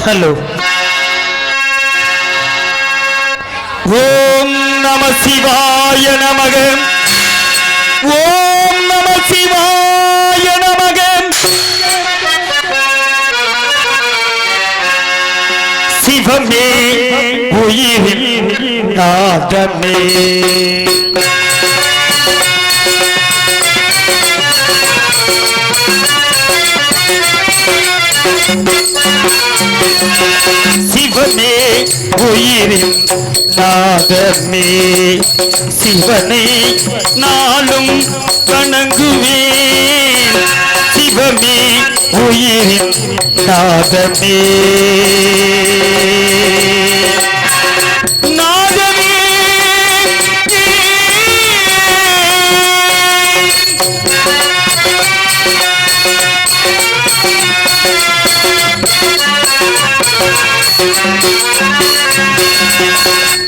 Hello. ஓம் நம சிவாய நமக. ஓம் நம சிவாய நமக. சிவமே உயிரில் நாதமே. சிவமே உயிரின் நாதமே. சிவனை நாளும் வணங்குவேன். சிவமே உயிரின் நாதமே.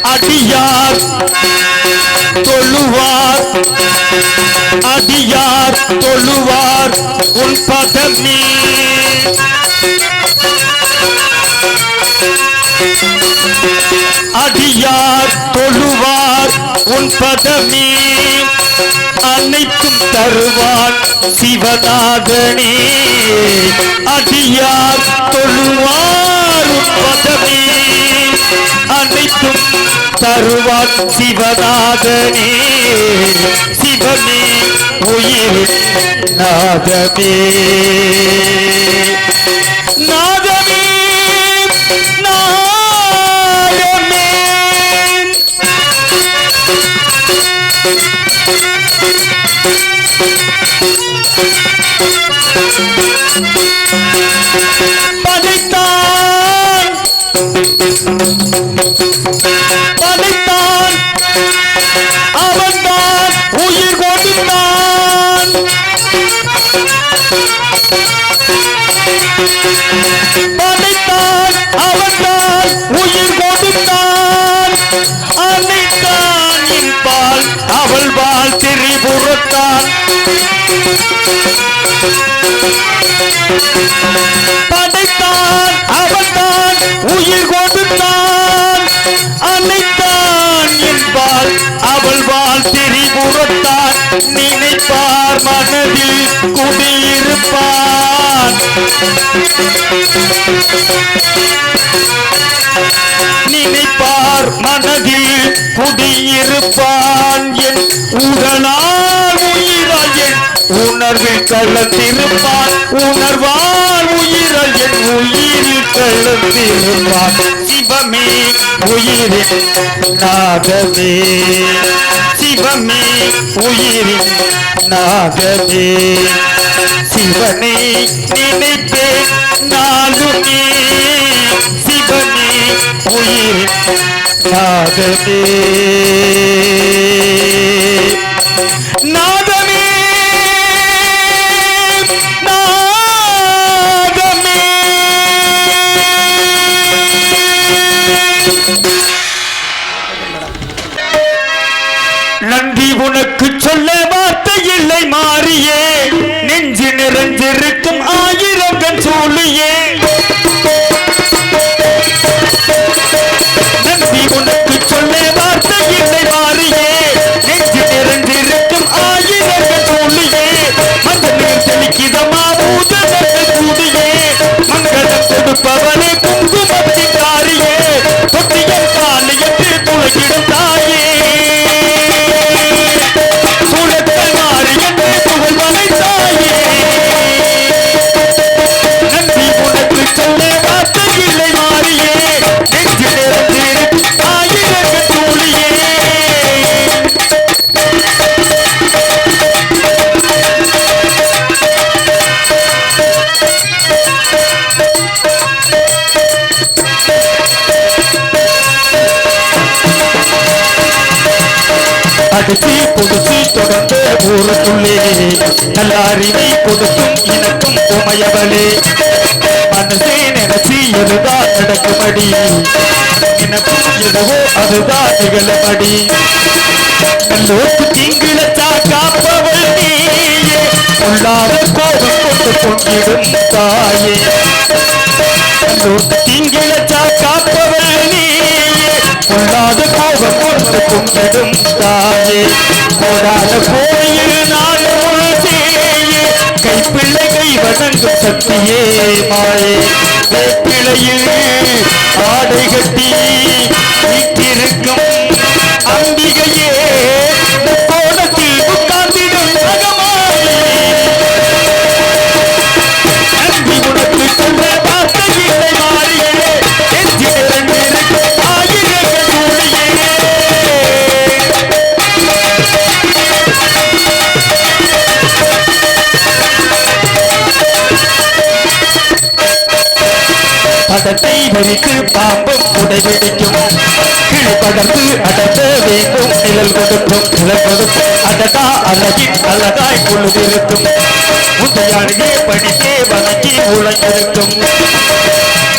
அடியார் தொழுவார் அடியார் தொழுவார் உன் பதமே. அடியார் தொழுவார் உன் பதமே. அனைத்தும் தருவான் சிவநாதனே. அடியார் தொழுவார் உன் பதமே. அனைத்தும் தருவான் சிவநாதனே. சிவமே உயிர் நாதமே. நாதமே நாதமே. படைத்தான் படைத்தான் அவன்தான் உயிர் கொடுத்தான். படைத்தான் அவன்தான் உயிர் கொடுத்தான். அனைத்தான் என்பால் அவள் வாழ் திரிபுரத்தான். படைத்தான் அவன்தான் உயிர் கொடுத்தான். அனைத்தான் என்பால் அவள் வாழ் திரிபுரத்தான். நினைப்பார் மனதில் குடியிருப்பான். நினைப்பார் மனதில் குடியிருப்பான். என் உடலால் உயிரால் என் உணர்வில் கலந்திருப்பான். உணர்வால் உயிரால் என் உயிரில் கலந்திருப்பான். சிவமே உயிரின் நாதமே. சிவமே உயிரின் நாதமே. சிவனை நினைப்பேன் நாளுமே. சிவமே உயிரின் நாதமே. நாதமே நாதமே. நன்றி உனக்கு சொல்ல வார்த்தை இல்லை மாறியே. நெஞ்சு நிறைஞ்சிருக்கும் ஆயிரம் கண் சூழியே. நன்றி உனக்கு சொல்ல வார்த்தை இல்லை மாறியே. நெஞ்சு நிறைஞ்சிருக்கும் ஆயிரம் கண் சூழியே. மஞ்சள் தெளிக்கிதமா பூஜனத்தை கூடியே. மங்களம் கொடுப்பவனே குங்குமத்தின் காரியே. தொட்டியல் காலியத்து துளையிடும் தாயே. சூழத்தை மாறியத்தை புகழ்வனை தாயே. நன்றி உனக்கு சொல்ல வார்த்தை இல்லை மாறியே. நெஞ்சு நிறைந்திருக்கும் ஆயிரம் கண் சூழியே. அடிச்சு கொடுத்து தொடர்ந்து ஊருக்குள்ளே நல்ல அறிவை கொடுத்தும் இனக்கும் உமையவளே. மனசே நினைச்சு எதுதான் நடக்குமடி. எனக்கும் எதுவோ அதுதான் நிகழமடி. நல்லோக்கு தீங்கிழச்சா காப்பவள் நீயே. பொல்லாத கோபம் கொண்டு பொங்கிடும் தாயே. திங்கிழச்சா காப்பவள் நீயே கொள்ளாத கோபம் கொண்டு கும்பிடும் தாயே கோடான கோயில் நானும் சேயே கைப்பிள்ளை கை வணங்கும் சக்தியே மாயே வேப்பிளையில் ஆடை கட்டி வீட்டிருக்கும் அம்பிகையே கோலத்தில் உட்கார்ந்திடும் அகமாயே நம்பி உனக்கு சொல்ல பார்த்த இல்லை மாறியே ஆயிரங்கள் கூடியே படத்தை வரிக்கு பாம்பும் உடைபிடிக்கும் கிளை படர்ந்து அடங்க வேண்டும் நிழல் கொடுக்கும் அடகா அழகின் அழகாய் பொழுதிருக்கும் முந்தையானே படித்தே வணங்கி உழைந்திருக்கும்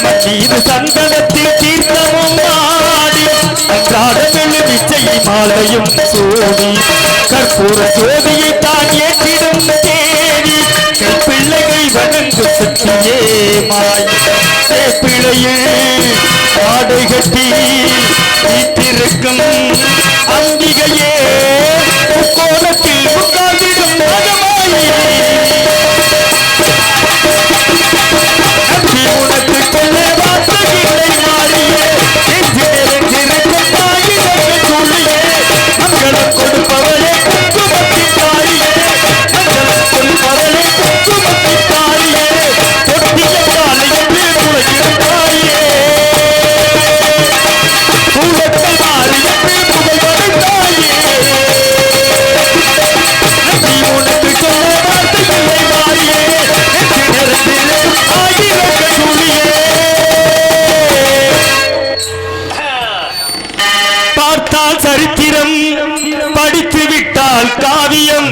மண்ணீது சந்தனத்தில் தீர்த்தமும் ஆடி அன்றாட வெள்ளி மாலையும் சோடி கற்பூர ஜோதியை தான் ஏற்றிடும் தேவி கைப்பிள்ளைகள் வணங்கும் சக்தியே மாய் பிள்ளையில் ஆடை கட்டி வீட்டிருக்கும் அம்பிகையே கோலத்தில் உட்கார்ந்திடும் மகமாயே நம்பி உனக்கு கொள்ள வார்த்தை இல்லை மாறியே நெஞ்சிருக்கும் ஆயிரங்கள் சொல்லியே மங்களம் கொடுப்பவளே குங்குமத்தின் தாரியே மங்களம் கொடுப்பவளே குங்குமத்தின் தாரியே தொட்டிய காலையில் உலகிடும் தாயே பூலத்தை மாறியத்தில் புகழ்வதை தாயே நம்பி உனக்கு சொல்ல வார்த்தை இல்லை மாறியே நெஞ்சிருக்கும் ஆயிரங்கள் சொல்லியே பார்த்தால் சரித்திரம் படித்து விட்டால் காவியம்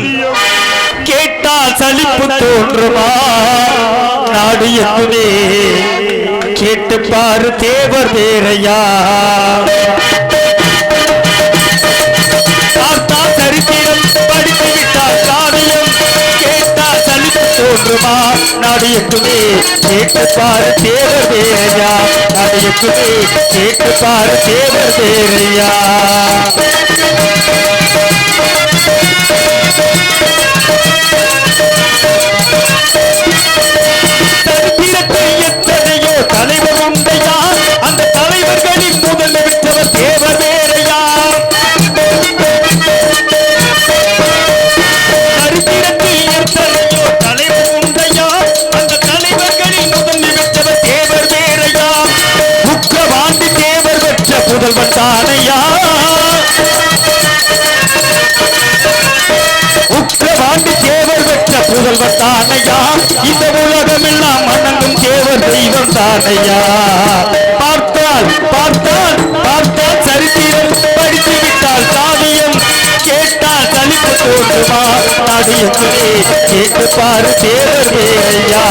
கேட்டால் சலிப்பு தோன்றுமா நாடு எங்குமே கேட்டு பாரு தேவர் வேறையா பார்த்தால் சரித்திரம் படித்து விட்டால் காவியம் கேட்டால் சலிப்பு தோன்றுமா நாடு எங்குமே கேட்டு பாரு தேவர் வேறையா நாடு எங்குமே கேட்டு பாரு தேவர் வேறையா சரித்திரத்தில் எத்தனையோ தலைவர் உண்டையா அந்த தலைவர்களின் முதல் விட்டவர் தேவர் வேறையா சரித்திரத்தில் எத்தனையோ தலைவர் உண்டையா அந்த தலைவர்களின் முதல் விட்டவர் தேவர் வேறையா உக்கவாண்டி தேவர் பெற்ற புதல்வன் தானையா உக்கவாண்டி தேவர் பெற்ற புதல்வன் தானையா இந்த உலகமெல்லாம் வணங்கும் தேவர் தெய்வம் தானையா பார்த்தால் பார்த்தால் பார்த்தால் சரித்திரம் படித்து விட்டால் காவியம் கேட்டால் சலிப்பு தோன்றுமா நாடு எங்குமே கேட்டு பாரு தேவர் வேறையா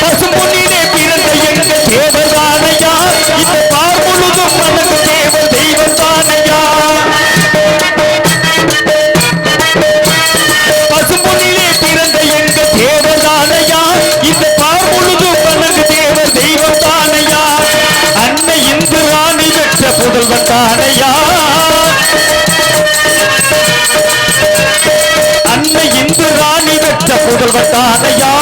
பசும்பொன்னிலே பிறந்த எங்கள் தேவர் தானையா இந்த பார் முழுதும் வணங்கும் தேவர் தெய்வம் தானையா பசும்பொன்னிலே பிறந்த எங்கள் தேவர் தானையா இந்த பார் முழுதும் வணங்கும் தேவர் தெய்வம் தானையா அன்னை இந்து ராணி பெற்ற புதல்வன் தானையா அன்னை இந்து ராணி பெற்ற புதல்வன் தானையா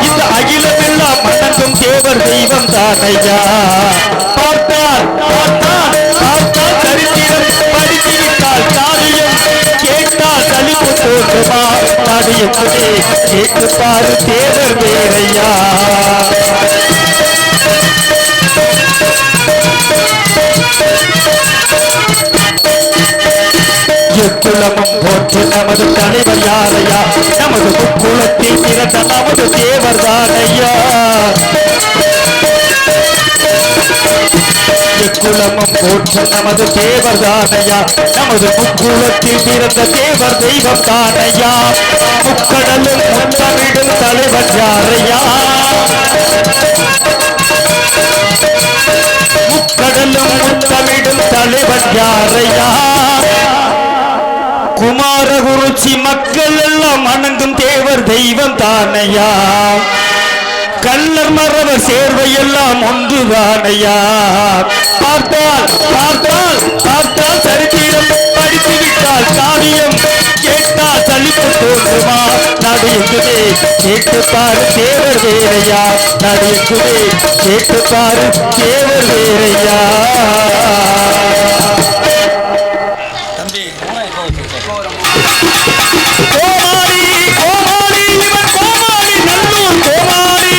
இந்த அகிலமெல்லாம் வணங்கும் தேவர் தெய்வம் தானையா பார்த்தால் பார்த்தால் பார்த்தால் சரித்திரம் படித்து விட்டால் காவியம் கேட்டால் சலிப்பு தோன்றுமா நாடு எங்குமே கேட்டு பாரு தேவர் வேறையா எக்குலமும் போற்று நமது தலைவர் யாரையா நமது முக்குலத்தில் பிறந்த நமது தேவர் தானையா எக்குலமும் போற்று நமது தேவர் தானையா நமது முக்குலத்தில் பிறந்த தேவர் தெய்வம் தானையா முக்கடலும் முத்தமிடும் தலைவர் யாரையா முக்கடலும் முத்தமிடும் தலைவர் யாரையா குமார குமரகுறிச்சி மக்கள் எல்லாம் வணங்கும் தேவர் தெய்வம் தானையா, கள்ளர் மரவர் சேர்வை எல்லாம் ஒன்றுதானையா. பார்த்தால் பார்த்தால் பார்த்தால் சரித்திரம், படித்து விட்டால் காவியம், கேட்டால் சலிப்பு தோன்றுமா. நாடு எங்குமே கேட்டு பாரு தேவர் வேறையா, நாடு எங்குமே கேட்டு பாரு தேவர் வேறையா. கோமாளி கோமாளி இவன் கோமாளி, நல்லூர் கோமாளி.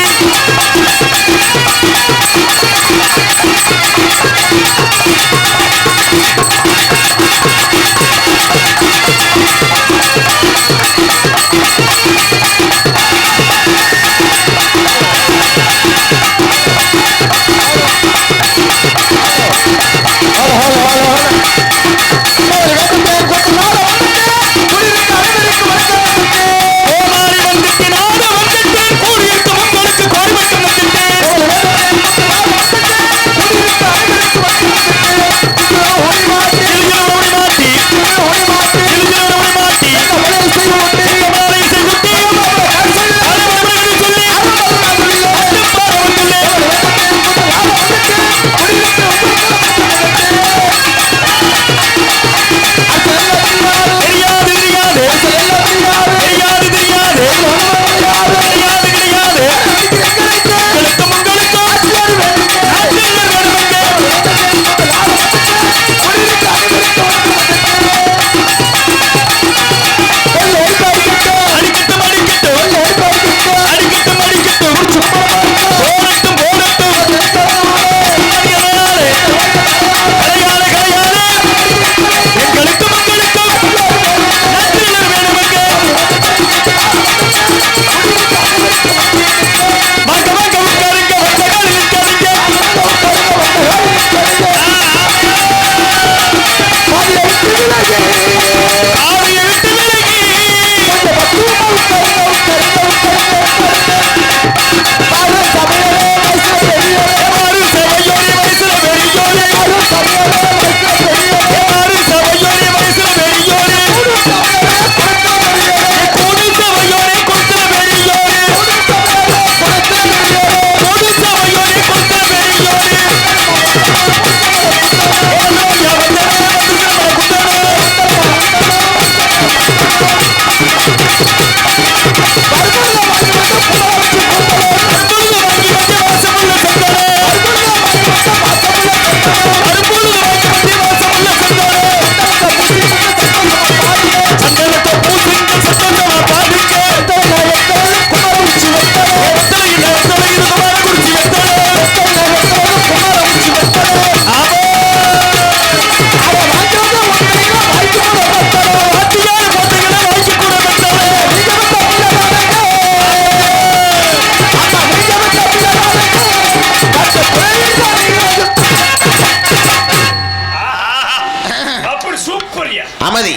அமைதி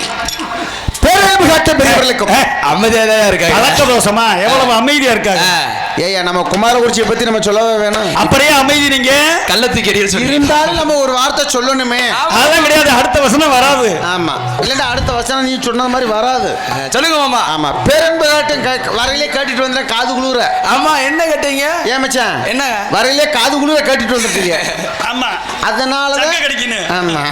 அமைதியா இருக்காங்க. கலக்க தோஷமா எவ்வளவு அமைதியா இருக்காங்க. ஏய்யா நம்ம குமாரகுறிச்சியை பத்தி நம்ம சொல்லவே வேணும். அப்படியே அமைதி நீங்க கள்ளத்துக்கு இருந்தாலும் நம்ம ஒரு வார்த்தை சொல்லணுமே. அதெல்லாம் கிடையாது, அடுத்த வசனம் வராது. ஆமா இல்லடா அடுத்த வசனம் நீ சொன்ன மாதிரி வராது. சொல்லுங்க மாமா. ஆமா பேரன்பு வரையிலே கேட்டுட்டு வந்தேன் காது குளிர. ஆமா என்ன கேட்டீங்க? ஏன் மச்சான் என்ன வரையிலே காது குளிர கேட்டுட்டு வந்துட்டீங்க. ஆமா அதனாலதான் கிடைக்கணும். ஆமா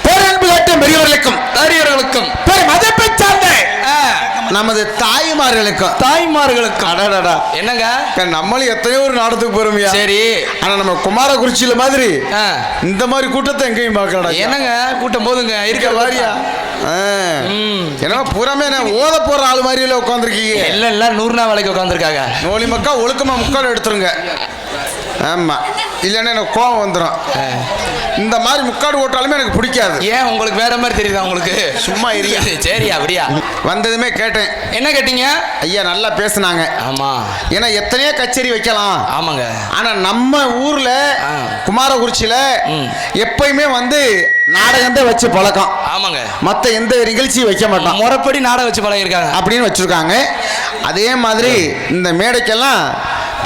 பேரன்பு காட்டும் பெரியவர்களுக்கும் தாரியர்களுக்கும் மதிப்பை சார்ந்த நமது தாய்மார்களுக்கும் அடடடா என்னங்க நம்மளும் எத்தனையோ ஒரு நாடத்துக்கு போறோம்யா. சரி ஆனா நம்ம குமாரகுறிச்சியில மாதிரி இந்த மாதிரி கூட்டத்தை எங்கேயும் பார்க்கலடா. என்னங்க கூட்டம் போதுங்க இருக்க வாரியா ஏன்னா பூராமே ஓத போற ஆள் மாதிரியில உட்காந்துருக்கீங்க. எல்லாம் 100 நாள் வேலைக்கு உட்காந்துருக்காங்க. நோலி மக்கா ஒழுக்கமா முக்கால் எடுத்துருங்க. ஆமா இல்லைன்னா எனக்கு கோவம் வந்துடும். இந்த மாதிரி முக்காடு ஓட்டாலுமே எனக்கு பிடிக்காது. ஏன் உங்களுக்கு வேற மாதிரி தெரியுதா உங்களுக்கு? சும்மா இரியா. சரி அப்படியா வந்ததுமே கேட்டேன். என்ன கேட்டீங்க? ஐயா நல்லா பேசுனாங்க. ஆமா ஏன்னா எத்தனையோ கச்சேரி வைக்கலாம். ஆமாங்க ஆனா நம்ம ஊர்ல குமாரகுறிச்சியில எப்பயுமே வந்து நாடகம் தான் வச்சு பழக்கம். ஆமாங்க மற்ற எந்த நிகழ்ச்சியும் வைக்க மாட்டோம். முறைப்படி நாடகம் வச்சு பழகிருக்காங்க அப்படின்னு வச்சிருக்காங்க. அதே மாதிரி இந்த மேடைக்கெல்லாம்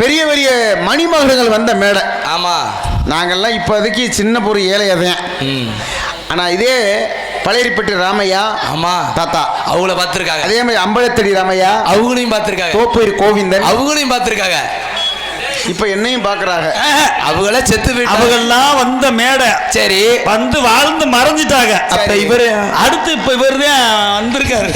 பெரிய பெரிய மணிமகுடங்கள் வந்த மேடை. ஆமா நாங்கள்லாம் இப்போதைக்கு சின்ன பொரு ஏழையதான். ஆனால் இதே பழையப்பட்டி ராமையா ஆமா தாத்தா அவங்கள பார்த்திருக்காங்க. அதே மாதிரி அம்பலத்தடி ராமையா அவங்களையும் பார்த்திருக்காங்க. தோப்பூர் கோவிந்தன் அவங்களையும் பார்த்திருக்காங்க. இப்ப என்னையும் பாக்குறாங்க. அவங்கள செத்து போயிட்டாங்க. அவங்கெல்லாம் வந்த மேடை சரி வந்து வாழ்ந்து மறைஞ்சிட்டாங்க. அப்ப இவரு அடுத்து இப்ப இவர் தான் வந்திருக்காரு.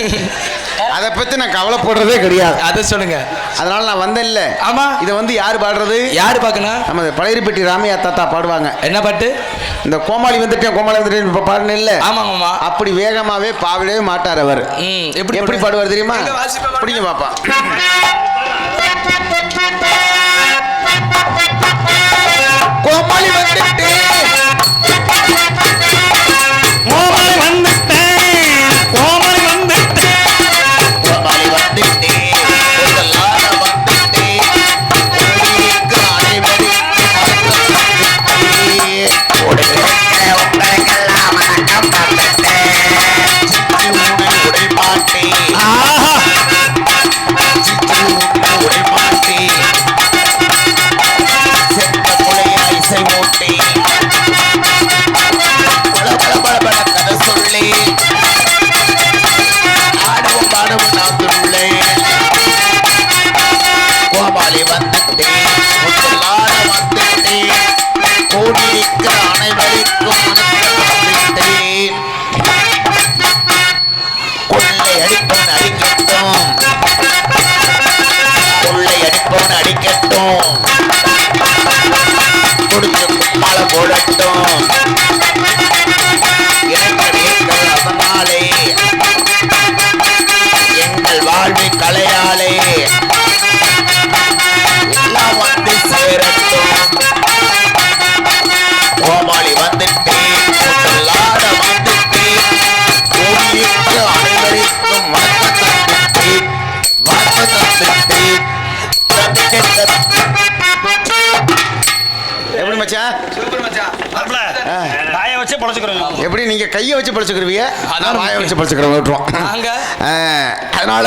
அதை பத்தி நான் கவலைப்படுறதே கிடையாது. அதை சொல்லுங்க. அதனால நான் வந்தேன் இல்ல. ஆமா இதை வந்து யாரு பாடுறது? யாரு பாக்கணும்? நம்ம பழையப்பட்டி ராமையா தாத்தா பாடுவாங்க. என்ன பாட்டு? இந்த கோமாளி வந்துட்டேன் இப்ப பாடுன இல்ல. ஆமா ஆமா. அப்படி வேகமாவே பாடவே மாட்டார் அவர். எப்படி பாடுவார் தெரியுமா? பிடிங்க பாப்பா. கோமாளி வந்துட்டு கோமாளி வந்துட்டேன், கோமாளி வந்துட்டேன், கோமாளி வந்துட்டு ஆஹா எப்படி நீங்க கையை வச்சு பழிச்சுக்கிறீங்க? அதான் வாயை வச்சு பழிச்சுக்கிறோம் விட்டுருவோம். அதனால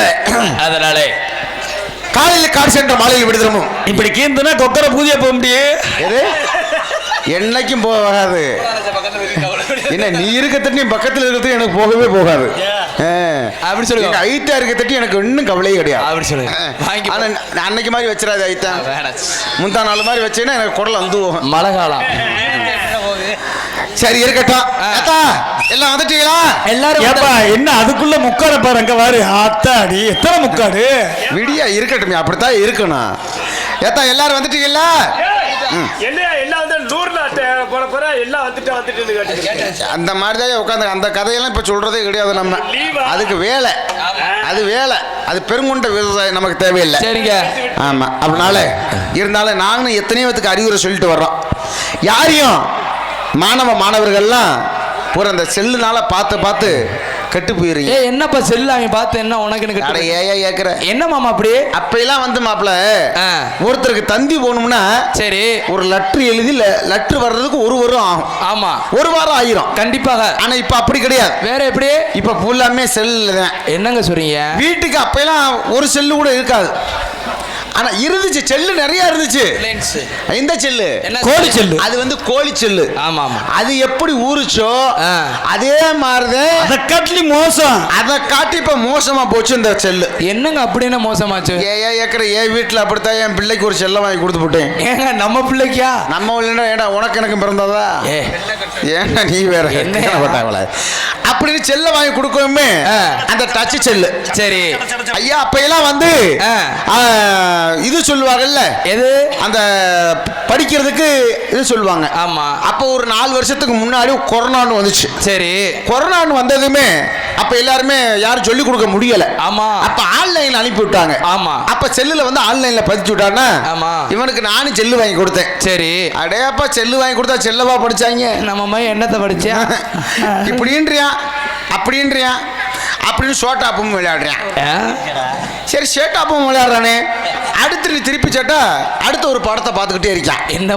காலையில் கார் சென்ற மாலையில் விடுதலும் இப்படி கீந்துனா கொக்கரை பூஜை போக முடியும். எது என்னைக்கும் போகாது. என்ன நீ இருக்க தட்டி பக்கத்தில் இருக்கிறது எனக்கு போகவே போகாது. அப்படி சொல்லுங்க. ஐத்தா இருக்க தட்டி எனக்கு இன்னும் கவலையே கிடையாது. அப்படி சொல்லுங்க. அன்னைக்கு மாதிரி வச்சிடாது ஐத்தா. முந்தா நாள் மாதிரி வச்சேன்னா எனக்கு குடல் வந்து மழை காலம். சரி இருக்கட்டும். எல்லாம் வந்துட்டீங்களா? எல்லாரும் என்ன அதுக்குள்ள முக்காட பாரு. அங்க பாரு ஆத்தாடி எத்தனை முக்காடு. விடியா இருக்கட்டும், அப்படித்தான் இருக்கணும். ஏத்தா எல்லாரும் வந்துட்டீங்களா? அந்த மாதிரிதான் உட்காந்து அந்த கதையெல்லாம் இப்ப சொல்றதே கிடையாது. நம்ம அதுக்கு வேலை, அது வேலை, அது பெருங்குண்ட விவசாயம் நமக்கு தேவையில்லை. சரிங்க. ஆமா. அதனால இருந்தாலும் நாங்களும் எத்தனையோ பேத்துக்கு அறிவுரை சொல்லிட்டு வர்றோம். யாரையும் மாணவர்கள்லாம் பூரா அந்த செல்லுனால பார்த்து கெட்டு போயிருங்க. என்னப்பா செல்லு அவங்க பார்த்து என்ன உனக்கு ஏக்கிற என்ன மாமா அப்படி? அப்பெல்லாம் வந்து மாப்பிள்ள ஒருத்தருக்கு தந்தி போகணும்னா சரி ஒரு லெட்டர் எழுதி லெட்டர் வர்றதுக்கு ஒரு வாரம் ஆகும். ஆமா, ஒரு வாரம் ஆயிரும் கண்டிப்பாக. ஆனா இப்ப அப்படி கிடையாது. வேற எப்படி? இப்ப ஃபுல்லாமே செல்லுல தான். என்னங்க சொல்றீங்க? வீட்டுக்கு அப்பெல்லாம் ஒரு செல்லு கூட இருக்காது. ஆனா இருந்துச்சு, செல்லு நிறைய இருந்துச்சு. இந்த செல்லு கோழி செல்லு, அது வந்து கோழி செல்லு. ஆமா ஆமா. அது எப்படி ஊறுச்சோ அதே மாதிரிதான் அதை காட்டி மோசம். அதை காட்டி இப்ப மோசமா போச்சு இந்த செல்லு. என்னங்க அப்படின்னு மோசமாச்சு? என் வீட்டுல அப்படித்தான் என் பிள்ளைக்கு ஒரு செல்ல வாங்கி கொடுத்து போட்டேன். ஏங்க நம்ம பிள்ளைக்கா? நம்ம ஏடா உனக்கு எனக்கு பிறந்ததா? ஏன்னா நீ வேற என்ன அப்படின்னு செல்ல வாங்கி கொடுக்கவுமே அந்த டச் செல்லு. சரி ஐயா அப்ப எல்லாம் வந்து இது சொல்லுவாங்கல்ல, எது அந்த படிக்கிறதுக்கு இது சொல்லுவாங்க. ஆமா. அப்போ ஒரு 4 வருஷத்துக்கு முன்னாடி கொரோனான்னு வந்துச்சு. சரி கொரோனான்னு வந்ததுமே அப்ப எல்லாருமே யாரும் சொல்லி கொடுக்க முடியல. ஆமா. அப்ப ஆன்லைன்ல அனுப்பி விட்டாங்க. ஆமா. அப்ப செல்லுல வந்து ஆன்லைன்ல பதிச்சு விட்டானா. ஆமா. இவனுக்கு நானும் செல்லு வாங்கி கொடுத்தேன். சரி அடே அப்பா செல்லு வாங்கி கொடுத்தா செல்லவா படிச்சாங்க? நம்ம மாதிரி என்னத்தை படிச்சா இப்படின்றியா அப்படின்றியா அப்படின்னு ஷோட்டாப்பும் விளையாடுறேன். சரி ஷேட்டாப்பும் விளையாடுறானே. அடுத்து நீ திருப்பி சேட்டா அடுத்த ஒரு படத்தை பார்த்துக்கிட்டே இருக்கான். என்ன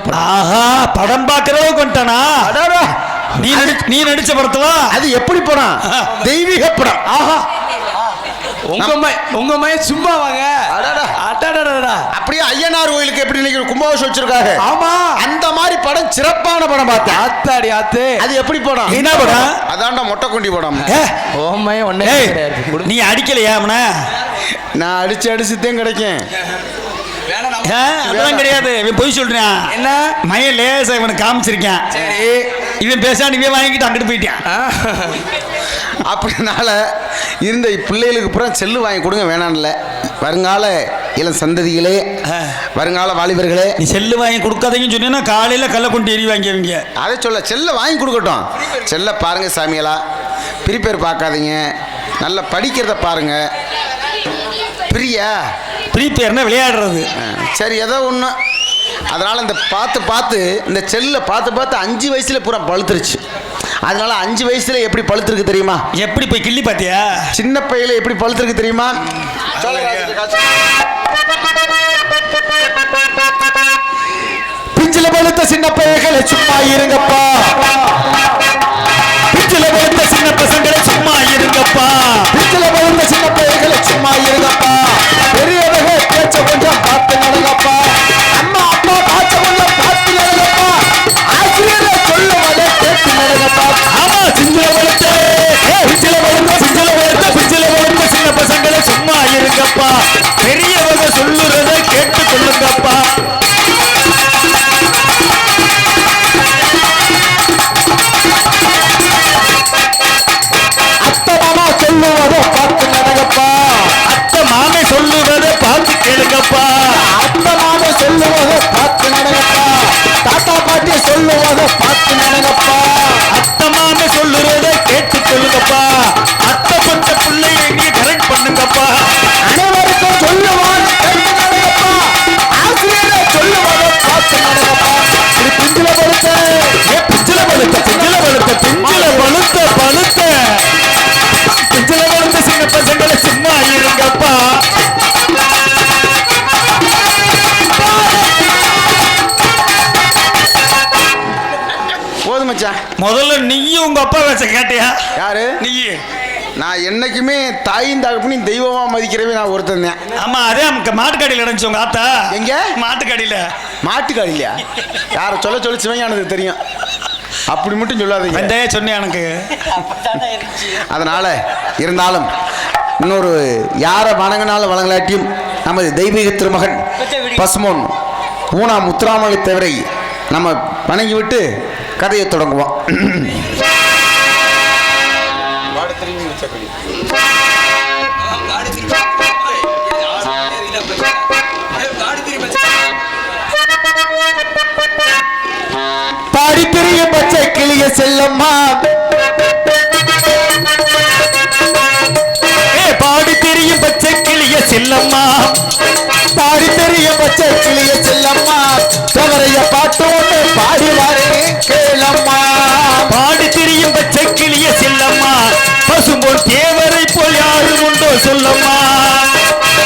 படம் பார்க்கறவோ கொண்டானா? நீ நடிச்ச படத்துல அது எப்படி படம்? தெய்வீக படம். ஆஹா உங்க மைய சும்மா வாங்க. அப்படியே ஐயனார் கோயிலுக்கு எப்படி இன்னைக்கு கும்பாபிஷேகம் வச்சிருக்காங்க. ஆமா, அந்த மாதிரி படம் சிறப்பான படம் பார்த்தேன். ஆத்தாடி ஆத்து. அது எப்படி படம்? என்ன படம்? அதான்டா மொட்டை குண்டி படம். ஓமைய ஒண்ணே நீ அடிக்கலையா அவனை? நான் அடிச்சுதான் கிடைக்கும். அதெல்லாம் கிடையாது. இவன் பொய் சொல்றான். என்ன மய லேசா இவனுக்கு காமிச்சிருக்கான். சரி, இவன் பேசாம இவன் வாங்கிட்டு அங்கிட்டு போயிட்டான். அப்படினால இருந்த பிள்ளைகளுக்கு பூரா செல்லு வாங்கி கொடுங்க வேணான்ல. வருங்கால இளம் சந்ததிகளே, வருங்கால வாலிபர்களே, நீ செல்லு வாங்கி கொடுக்காதீங்கன்னு சொன்னீங்கன்னா காலையில கல்ல கொண்டு எரி வாங்கிடுவீங்க. அதை சொல்ல செல்ல வாங்கி கொடுக்கட்டும். செல்ல பாருங்க சாமியலா, பிரிப்பேர் பார்க்காதீங்க, நல்லா படிக்கிறத பாருங்க. பிரியா ப்ரீபேர்னா விளையாடுறது. சரி, ஏதோ ஒன்று. அதனால் இந்த பார்த்து இந்த செல்லை பார்த்து 5 வயசுல பூரா பழுத்துருச்சு. அதனால 5 வயசுல எப்படி பழுத்துருக்கு தெரியுமா? எப்படி போய் கிள்ளி பார்த்தியா? சின்ன பையில எப்படி பழுத்துருக்கு தெரியுமா? பிஞ்சில பழுத்த சின்ன பையகளை சும்மா இருங்கப்பா. பிஞ்சில பழுத்த சின்ன பசங்களை சும்மா இருங்கப்பா. பிஞ்சில பழுத்த சின்ன பையகளை சும்மா இருங்கப்பா. பெரியவங்க பேச்ச கொஞ்சம் பார்த்து நடங்கப்பா. அம்மா அப்பா பார்த்த கொஞ்சம் பார்த்து நடங்கப்பா. ஆசிரியரை சொல்லுவதை கேட்டு நடங்கப்பா. ஆமா, சிஞ்சில பழுத்த சின்ன பசங்களை சும்மா இருங்கப்பா. பெரியவங்க சொல்லுறத கேட்டு கொள்ளுங்கப்பா. சொல்லுவதை பார்த்து நடங்கப்பா. அத்தை மாமே சொல்லுவதை பார்த்து கேளுங்கப்பா. அத்தை மாமே சொல்லுவதை பார்த்து நடங்கப்பா. தாத்தா பாட்டி சொல்லுவதை பார்த்து நடங்கப்பா. அத்தை மாமே சொல்லுறதை கேட்டு கொள்ளுங்கப்பா. அத்தை பட்ட பிள்ளைய நீங்க கரெக்ட் பண்ணுங்கப்பா. அனைவருக்கும் சொல்லுவான் கேட்டு நடங்கப்பா. ஆசிரியரை சொல்லுவதை பார்த்து நடங்கப்பா. இது பிஞ்சில பழுத்த பிஞ்சில பழுத்த சின்ன பசங்களை சும்மா இருங்கப்பா. போதும் மச்சான். முதல்ல நீயும் உங்க அப்பா பேச கேட்டியா? யாரு நீ? நான் என்னைக்குமே தாயும் தகப்பனையும் தெய்வமா மதிக்கிறவே நான் ஒருத்தன் தான். ஆமா, அதே மாட்டுக்காடியில் நடந்துச்சு உங்க ஆத்தா. எங்க? மாட்டுக்காடிலையா? யார சொல்ல சிவஞானது தெரியும். அப்படி மட்டும் சொல்லாதீங்க. சொன்னேன் எனக்கு. அதனால இருந்தாலும் இன்னொரு யாரை வணங்கினாலும் வணங்கலாட்டியும் நமது தெய்வீக திருமகன் பசுமோன் ஊனா முத்துராமலை தவிரை நம்ம வணங்கி விட்டு கதையை தொடங்குவோம். பாடி பெரிய பச்சை கிளிய செல்லம்மா, பாடி பெரிய பச்சை கிளிய செல்லம்மா, பாடி பெரிய பச்சை கிளிய செல்லம்மா, தவறைய பாட்டு ஒன்று பாடிவாரே கேளம்மா. பாடி திரியும் பச்சை கிளிய செல்லம்மா, பசும்பொன் தேவரை போல் யாரும் உண்டோ சொல்லம்மா.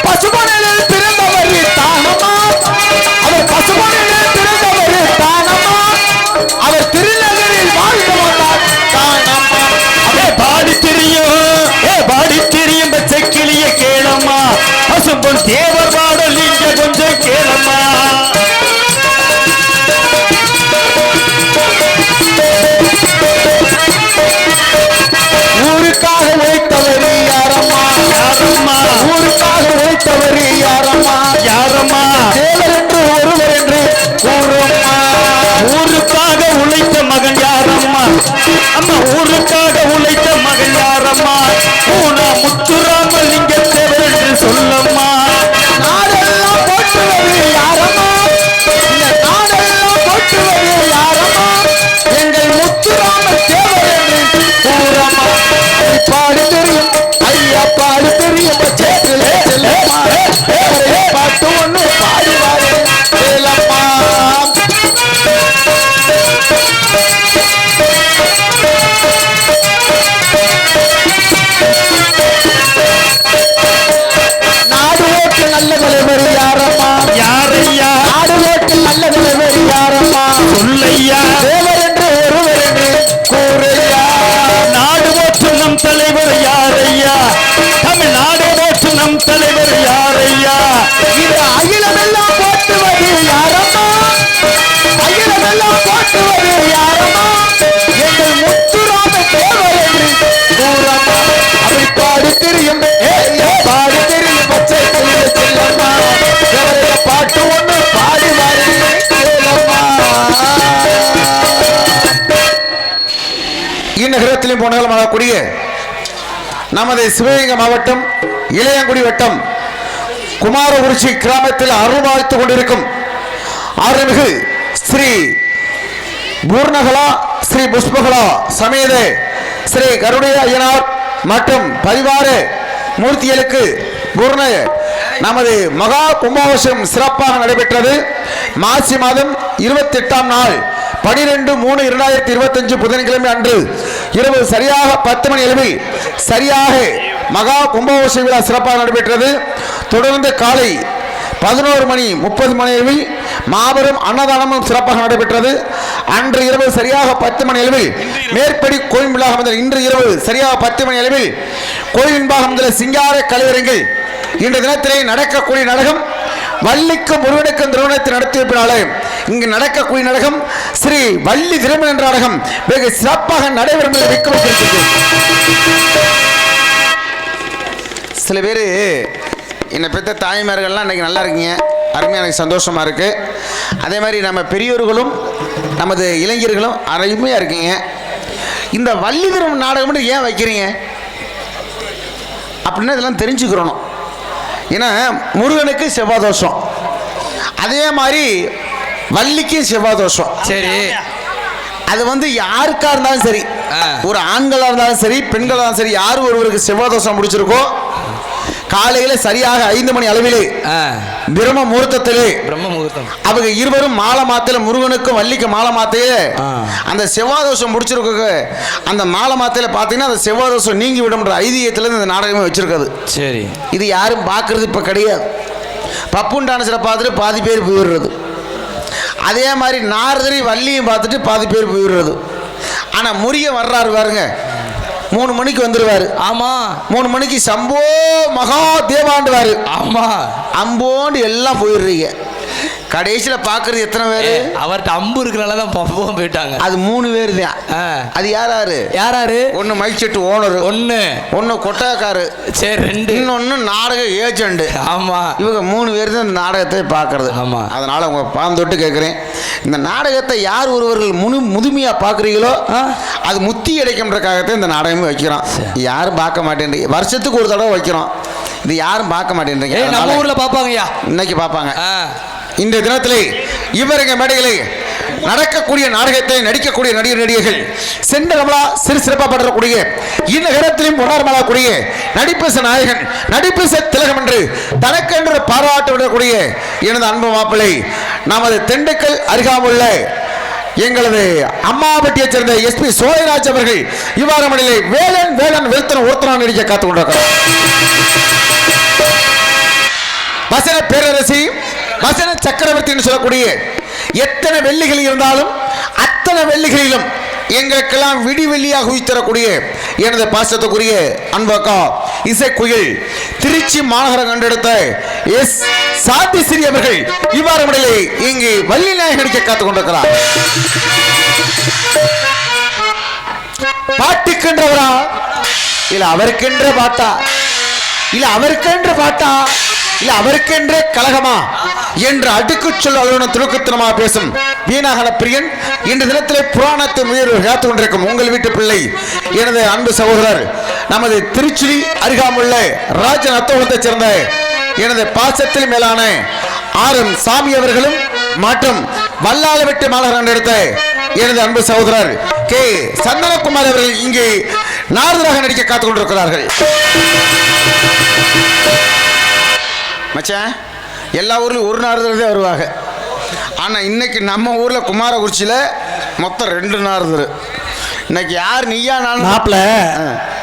பசுமனில் பிறந்தவர் தானம்மா, அவர் பசுமனில் பிறந்தவர் தானம்மா, அவர் திருநகரில் வாழ்ந்து வந்தார் தானம்மா. பாடி திரியும் பச்சை கிளிய கேளம்மா, பசும்பொன் தேவர் பாடல் இங்க கொஞ்சம் கேளம்மா. ஊருக்காக உழைத்தவர் யாரம்மா, ஊருக்காக உழைத்தவர் யாரம்மா, தேவர் என்று ஒருவர் என்று கூறும்மா. ஊருக்காக உழைத்த மகன் யாரம்மா, அம்மா ஊருக்காக உழைத்த மகன் யாரம்மா, ஊனா முத்துராமலிங்க தேவர் என்று சொல்லம்மா. நாடெல்லாம் போற்றுவது யாரம்மா, இந்த நாடெல்லாம் போற்றுவது யாரம்மா, எங்கள் முத்துராம தேவர் என்று கூறம்மா. பாடு தெரியும் ஐயா, பாடு தெரியும் பச்சைக்கிளே செல்லம்மா, பாட்டு ஒன்று பாடுவாரே செல்லம்மா. தெரியும் பாடி தெரியும் பச்சை கிளியே செல்லம்மா எவரைய பாட்டு ஒண்ணு பாடி மாறி கேளம்மா. இந்நகரத்திலும் போனகலமாகக்கூடிய நமது சிவகங்கை மாவட்டம் இளையங்குடி வட்டம் குமாரகுறிச்சி கிராமத்தில் அருள்வாழ்த்து கொண்டிருக்கும் அருள்மிகு ஸ்ரீ பூர்ணகலா ஸ்ரீ புஷ்பகலா சமேத ஸ்ரீ கருடைய ஐயனார் மற்றும் பரிவார மூர்த்திகளுக்கு பூர்ண நமது மகா கும்பாபிஷேகம் சிறப்பாக நடைபெற்றது. மாசி மாதம் 28ஆம் நாள் 12/3/2025 புதன்கிழமை அன்று இரவு சரியாக 10 மணி அளவில் சரியாக மகா கும்பாபிஷேக விழா சிறப்பாக நடைபெற்றது. தொடர்ந்து காலை 11:30 அளவில் மாபெரும் அன்னதானமும் சிறப்பாக நடைபெற்றது. அன்று இரவு சரியாக 10 மணி அளவில் மேற்படி கோயில் விழா அமைந்த இன்று இரவு சரியாக 10 மணி அளவில் கோயில் விழா அமைந்த சிங்கார கலையரங்கில் இன்று தினத்திலே நடக்கக்கூடிய நாடகம் வள்ளிக்கும் முருகனுக்கும் திருமணத்தை நடத்தி வைப்பினாலே இங்கு நடக்கக்கூடிய நாடகம் ஸ்ரீ வள்ளி திருமண என்ற நாடகம் வெகு சிறப்பாக நடைபெறும். சில பேர் என்னை பெற்ற தாய்மார்கள்லாம் இன்னைக்கு நல்லா இருக்கீங்க, அருமையாக எனக்கு சந்தோஷமாக இருக்குது. அதே மாதிரி நம்ம பெரியோர்களும் நமது இளைஞர்களும் அருமையாக இருக்கீங்க. இந்த வள்ளி திருமண நாடகம் ஏன் வைக்கிறீங்க அப்படின்னா இதெல்லாம் தெரிஞ்சுக்கிறணும். ஏன்னா முருகனுக்கு செவ்வாய் தோஷம், அதே மாதிரி வள்ளிக்கும் செவ்வாய் தோஷம். சரி, அது வந்து யாருக்கா இருந்தாலும் சரி, ஒரு ஆண்களாக இருந்தாலும் சரி பெண்களாக இருந்தாலும் சரி, யார் ஒருவருக்கு செவ்வாய் தோஷம் முடிச்சிருக்கோ காலையில சரியாக 5 மணி அளவிலே பிரம்ம முகூர்த்தத்திலே அவங்க இருவரும் மாலை மாத்தையில முருகனுக்கும் வள்ளிக்கும் மாலை மாத்தையில அந்த செவ்வாய் தோஷம் முடிச்சிருக்க அந்த மாலை மாத்தையில பாத்தீங்கன்னா அந்த செவ்வாய் தோஷம் நீங்கி விடும்ன்ற ஐதீகத்துல இந்த நாடகமே வச்சிருக்காது. சரி, இது யாரும் பார்க்கறது இப்ப கிடையாது. பப்புன் டான்ஸில் பார்த்துட்டு பாதி பேர் போயிடுறது, அதே மாதிரி நாரதரி வள்ளியும் பார்த்துட்டு பாதி பேர் போயிடுறது. ஆனா முருகன் வர்றாரு பாருங்க, 3 மணிக்கு வந்துருவாரு. ஆமா, 3 மணிக்கு சம்போ மகா தேவாண்டுவாரு. ஆமா, அம்போண்டு எல்லாம் போயிடுறீங்க. கடைசியில பாக்குறது எத்தனை பேரு? அவர்கிட்ட அம்பு இருக்கிறனாலதான் பம்பும் போயிட்டாங்க. அது 3 பேர் தான். அது யாராரு யாராரு? ஒன்னு மைக் செட்டு ஓனர், ஒன்னு கொட்டாக்காரு, சரி 2, இன்னொன்னு நாடக ஏஜென்ட். ஆமா, இவங்க 3 பேர் தான் இந்த நாடகத்தை பாக்குறது. ஆமா, அதனால உங்க பாந்தொட்டு கேட்கிறேன், இந்த நாடகத்தை யார் ஒருவர்கள் முதுமையா பாக்குறீங்களோ அது முத்தி அடைக்கின்றக்காகத்தான் இந்த நாடகமே வைக்கிறோம். யாரும் பார்க்க மாட்டேன்றீங்க, வருஷத்துக்கு ஒரு தடவை வைக்கிறோம், இது யாரும் பார்க்க மாட்டேன்றீங்க. நம்ம ஊர்ல பாப்பாங்கய்யா, இன்னைக்கு பாப்பாங்க. இந்த தினத்திலே இவருங்க மேடைகளை நடக்கக்கூடிய நாடகத்தை நடிக்கக்கூடிய நடிகர் நடிகைகள் சென்றமலா சிறப்பாக படக்கூடிய இந்நகரத்திலும் உணர்மலாக்கூடிய நடிப்பச நாயகன் நடிப்பச திலகம் என்று தனக்கென்று பாராட்டு விடக்கூடிய எனது அன்பு மாப்பிள்ளை நமது திண்டுக்கல் அருகாமுள்ள எங்களது அம்மாவட்டியைச் சேர்ந்த SP சோழராஜ் அவர்கள் இவ்வாறு மணிலே வேலன் வேலன் வெல்தன் ஒருத்தனான் நடிக்க காத்துக் கொண்டிருக்கிறார். வசன பேரரசி வசன சக்கரவர்த்தி சொல்லக்கூடிய எத்தனை வெள்ளிகள் இருந்தாலும் அத்தனை வெள்ளிகளிலும் எங்களுக்கெல்லாம் விடி வெள்ளியாக உயிர்த்தரக்கூடிய எனது பாசத்துக்குரிய அன்பக்கா இசைக்குயில் திருச்சி மாநகரம் கண்டெடுத்த எஸ் சாத்திஸ்ரீ அவர்கள் இவ்வாறு முறையிலே இங்கு வள்ளி நாயகன் நடிக்க காத்துக் கொண்டிருக்கிறார். பாட்டுக்கின்றவரா இல்ல அவருக்கென்ற பாட்டா, இல்ல அவருக்கென்ற பாட்டா, இல்ல அவருக்கென்ற கலகமா என்று அடுக்கு சொல் அலுவலகம் துணுக்குத்தனமாக பேசும் வீணாகல பிரியன் இன்று தினத்திலே புராணத்தை முயற்சி காத்துக் கொண்டிருக்கும் உங்கள் வீட்டு பிள்ளை எனது அன்பு சகோதரர் நமது திருச்சி அருகாமுள்ள ராஜன் அத்தோகத்தைச் சேர்ந்த எனது பாசத்தில் மேலான RM சாமி அவர்களும் மற்றும் வல்லால வெட்டு மாநகரம் எடுத்த எனது அன்பு சகோதரர் K சந்தனகுமார் அவர்கள் இங்கே நாரதராக நடிக்க காத்துக் கொண்டிருக்கிறார்கள். மச்சான், எல்லா ஊர்லயும் ஒரு நாரதர் தான் வருவாங்க. ஆனால் இன்னைக்கு நம்ம ஊரில் குமாரகுறிச்சியில் மொத்தம் 2 நாரதர். இன்னைக்கு யார் நீயா நான் மாப்பிள்ள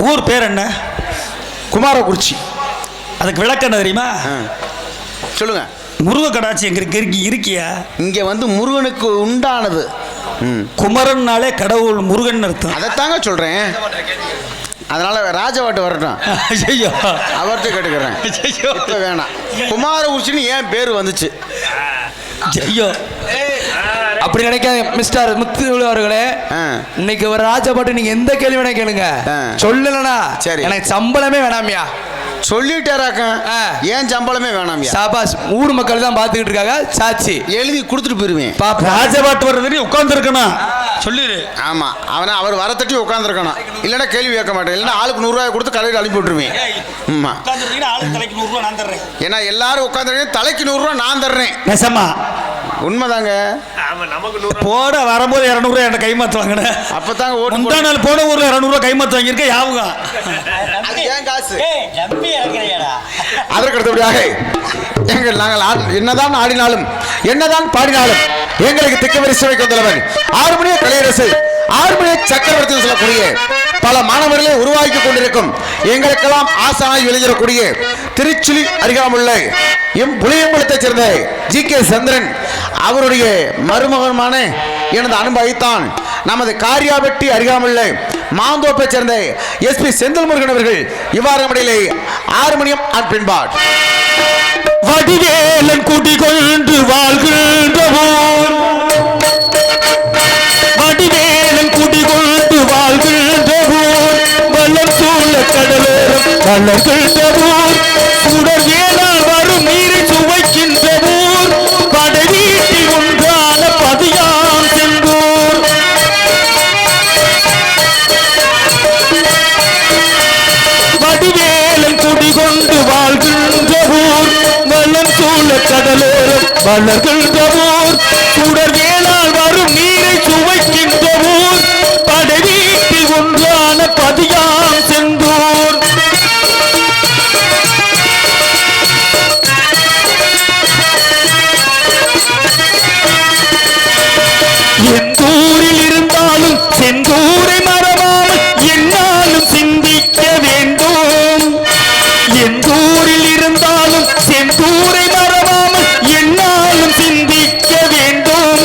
ஊர் பேர் என்ன? குமாரகுறிச்சி. அதுக்கு விளக்கம் என்ன தெரியுமா? சொல்லுங்க. முருக கடாட்சி எங்க இருக்கியா? இங்கே வந்து முருகனுக்கு உண்டானது. குமரன்னாலே கடவுள் முருகன் அர்த்தம். அதைத்தாங்க சொல்கிறேன். அதனால ராஜவாட்டு வரட்டும், ஐயோ அவர்கிட்ட கேட்டுக்கிறேன். இப்போ வேணாம், குமாரகுறிச்சின்னு ஏன் பேர் வந்துச்சு? ஐயோ அப்படி நினைக்காத மிஸ்டர் முத்து அவர்களே. இன்னைக்கு ஒரு ராஜா பாட்டு நீங்க எந்த கேள்வி வேணா கேளுங்க. சொல்லலனா சரி எனக்கு சம்பளமே வேணாமியா. சொல்லிட்டாராக்க ஏன் சம்பளமே வேணாம். சாபாஸ் ஊர் மக்கள் தான் பாத்துக்கிட்டு இருக்காங்க. சாட்சி எழுதி கொடுத்துட்டு போயிருவேன். ராஜபாட்டு வர்றது உட்கார்ந்து இருக்கணும் சொல்லிடு. ஆமா அவனை அவர் வர தட்டி உட்காந்துருக்கணும். இல்லைன்னா கேள்வி கேட்க மாட்டேன். இல்லைன்னா ஆளுக்கு 100 ரூபாய் கொடுத்து கடையில் அனுப்பி விட்டுருவேன். ஆமா தலைக்கு 100 ரூபா நான் தர்றேன். ஏன்னா எல்லாரும் உட்காந்துருக்கேன். தலைக்கு 100 ரூபா நான் தர்றேன். நெசமா உண்மைதாங்க. போட வரும்போது 200 ரூபாய் என்ன கைமாத்து வாங்கின. அப்பதாங்க முந்தா நாள் போன ஊர்ல 200 ரூபாய் கைமாத்து வாங்கியிருக்க யாவுங்க. ஏன் காசு அதற்கு அடுத்தபடியாக நாங்கள் என்னதான் ஆடினாலும் என்னதான் பாடினாலும் எங்களுக்கு திக்கவரி சுவைக்கு வந்தவன் ஆறுமணிய கலையரசு ஆறுமணிய சக்கரவர்த்தி சொல்லக்கூடிய பல மாணவர்களை உருவாக்கி கொண்டிருக்கும் எங்களுக்கெல்லாம் ஆசானாய் விளைஞ்சிடக்கூடிய திருச்சுழி அருகாமுள்ள புளியங்குளத்தைச் சேர்ந்த GK சந்திரன் அவருடைய மருமகனுமான எனது அனுபவித்தான் நமது காரியாபட்டி அருகாமுள்ள மாந்தோப்பை சேர்ந்த SP செந்தில் முருகன் அவர்கள் இவ்வாறு நம்மிடையிலே ஆறுமணியம் அண்ட் பின்பாட் வடிவேலன் குடிகொண்டு வாழ்கின்ற ஊர், வடிவேலன் குடிகொண்டு வாழ்கின்ற ஊர், வல்லம் சூழ கடலோரம் வளர்கின்ற ஊர், சுடர் வேளால் வரும் நீரை சுவைக்கின்ற ஊர், படை வீட்டில் ஒன்றான பதியாம் செந்தூர். வடிவேலன் குடிகொண்டு வாழ்கின்ற ஊர், வல்லம் சூழ கடலோரம் வளர்கின்ற ஊர், சுடர் வேளால் வரும் நீரை சுவைக்கின்ற ஊர், படை வீட்டில் ஒன்றான பதியாம் செந்தூர். எந்தூரில் இருந்தாலும் செந்தூரை மறவாமல் என்னாலும் சிந்திக்க வேண்டும். எந்தூரில் இருந்தாலும் செந்தூரை மறவாமல் என்னாலும் சிந்திக்க வேண்டும்.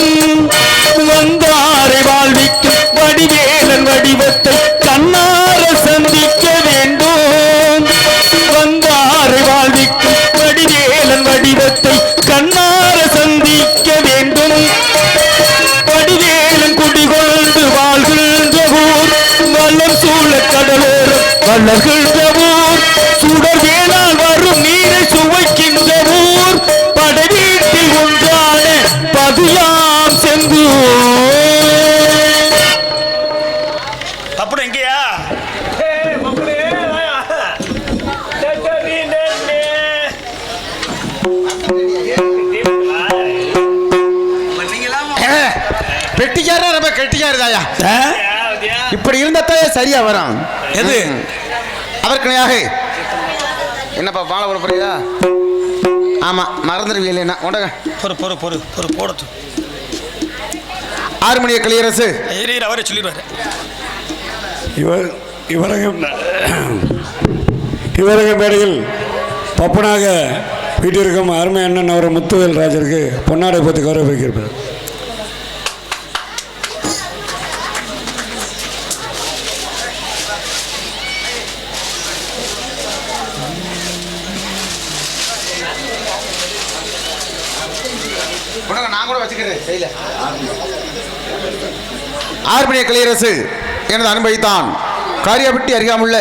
வந்தாரை வாழ்விக்கும் வடிவேலன் வடிவத்தை கண்ணார சந்திக்க வேண்டும். வந்தாரை வாழ்விக்கும் வடிவேலன் வடிவத்தை கண்ணார சந்திக்க வேண்டும். வடிவேலன் குடிகொண்டு வாழ்கின்ற ஊர், வல்லம் சூழ கடலோரம் வளர்கின்ற ஊர், சுடர் வேளால் வரும் நீரை சுவைக்கின்ற ஊர், படை வீட்டில் ஒன்றான பதியாம் செந்தூர். அப்படி எங்கேயா பெட்டிக்காரா ரொம்ப கெட்டிக்காருதாயா. இப்படி இருந்தா சரியா வரும். எது அதற்குனையாக என்னப்பா பாலை போட போறியா? ஆமா மறந்துடுவீங்களா உண்டக பொறு பொறு பொறு பொறு போடட்டும். ஆறுமணிய கலையரசு அவரே சொல்லிடுவாரு. இவரக மேடையில் பப்பனாக வீட்டிற்கும் அருமை அண்ணன் அவர் முத்துவேல் ராஜருக்கு பொன்னாடை போட்டு கௌரவிக்கிறார். நான் கூட வச்சுக்கிறேன். ஆறுமணிய கலையரசு எனது அனுபவித்தான் காரியாபட்டி அருகாமுள்ள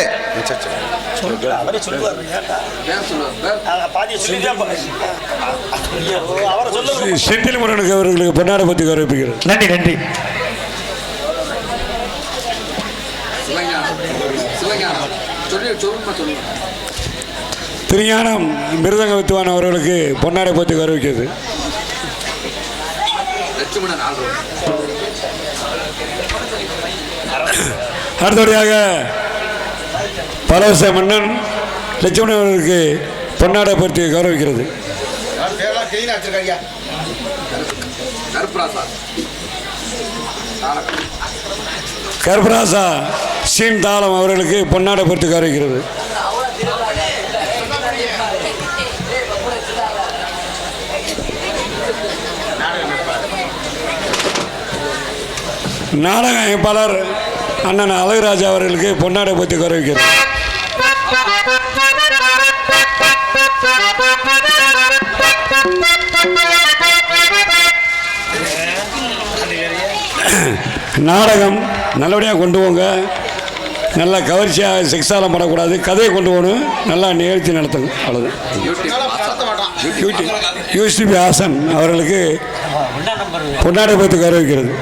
செந்தில் முருகனுக்கு அவர்களுக்கு பொன்னாடை பற்றி கௌரவிக்கிறார். நன்றி நன்றி. திருஞானம் மிருதங்க வித்துவான் அவர்களுக்கு பொன்னாடை பற்றி கௌரவிக்கிறது. அடுத்தபடியாக பரவச மன்னன் லட்சுமணன் அவர்களுக்கு பொன்னாடை பற்றி கௌரவிக்கிறது. கர்பராசா சீன் தாளம் அவர்களுக்கு பொன்னாடை பற்றி கௌரவிக்கிறது. நாடக அமைப்பாளர் அண்ணன் அழகுராஜா அவர்களுக்கு பொன்னாடை பற்றி கௌரவிக்கிறது. நாடகம் நல்லபடியாக கொண்டு போங்க. நல்லா கவர்ச்சியாக செக்ஸாலாம் படக்கூடாது, கதையை கொண்டு போகணும், நல்லா நிகழ்ச்சி நடத்துங்க. அவ்வளோதான். யூஸ்டிபி ஹாசன் அவர்களுக்கு பொன்னாடை போத்து கௌரவிக்கிறது.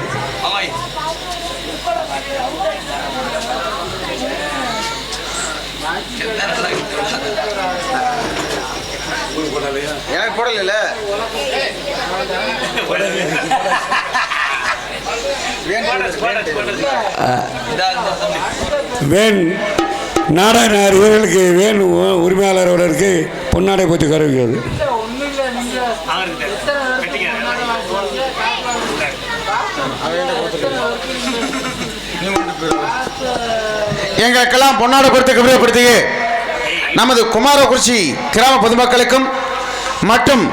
எனக்கு போடல வேன் நாடக நடிகர்களுக்கு வேன் உரிமையாளர் அவர்களுக்கு பொன்னாடை போத்து கௌரவிக்கிறது. எங்களுக்கெல்லாம் பொன்னாடை கொடுத்து கௌரவப்படுத்தி நமது குமாரகுறிச்சி கிராம பொதுமக்களுக்கும் மற்றும்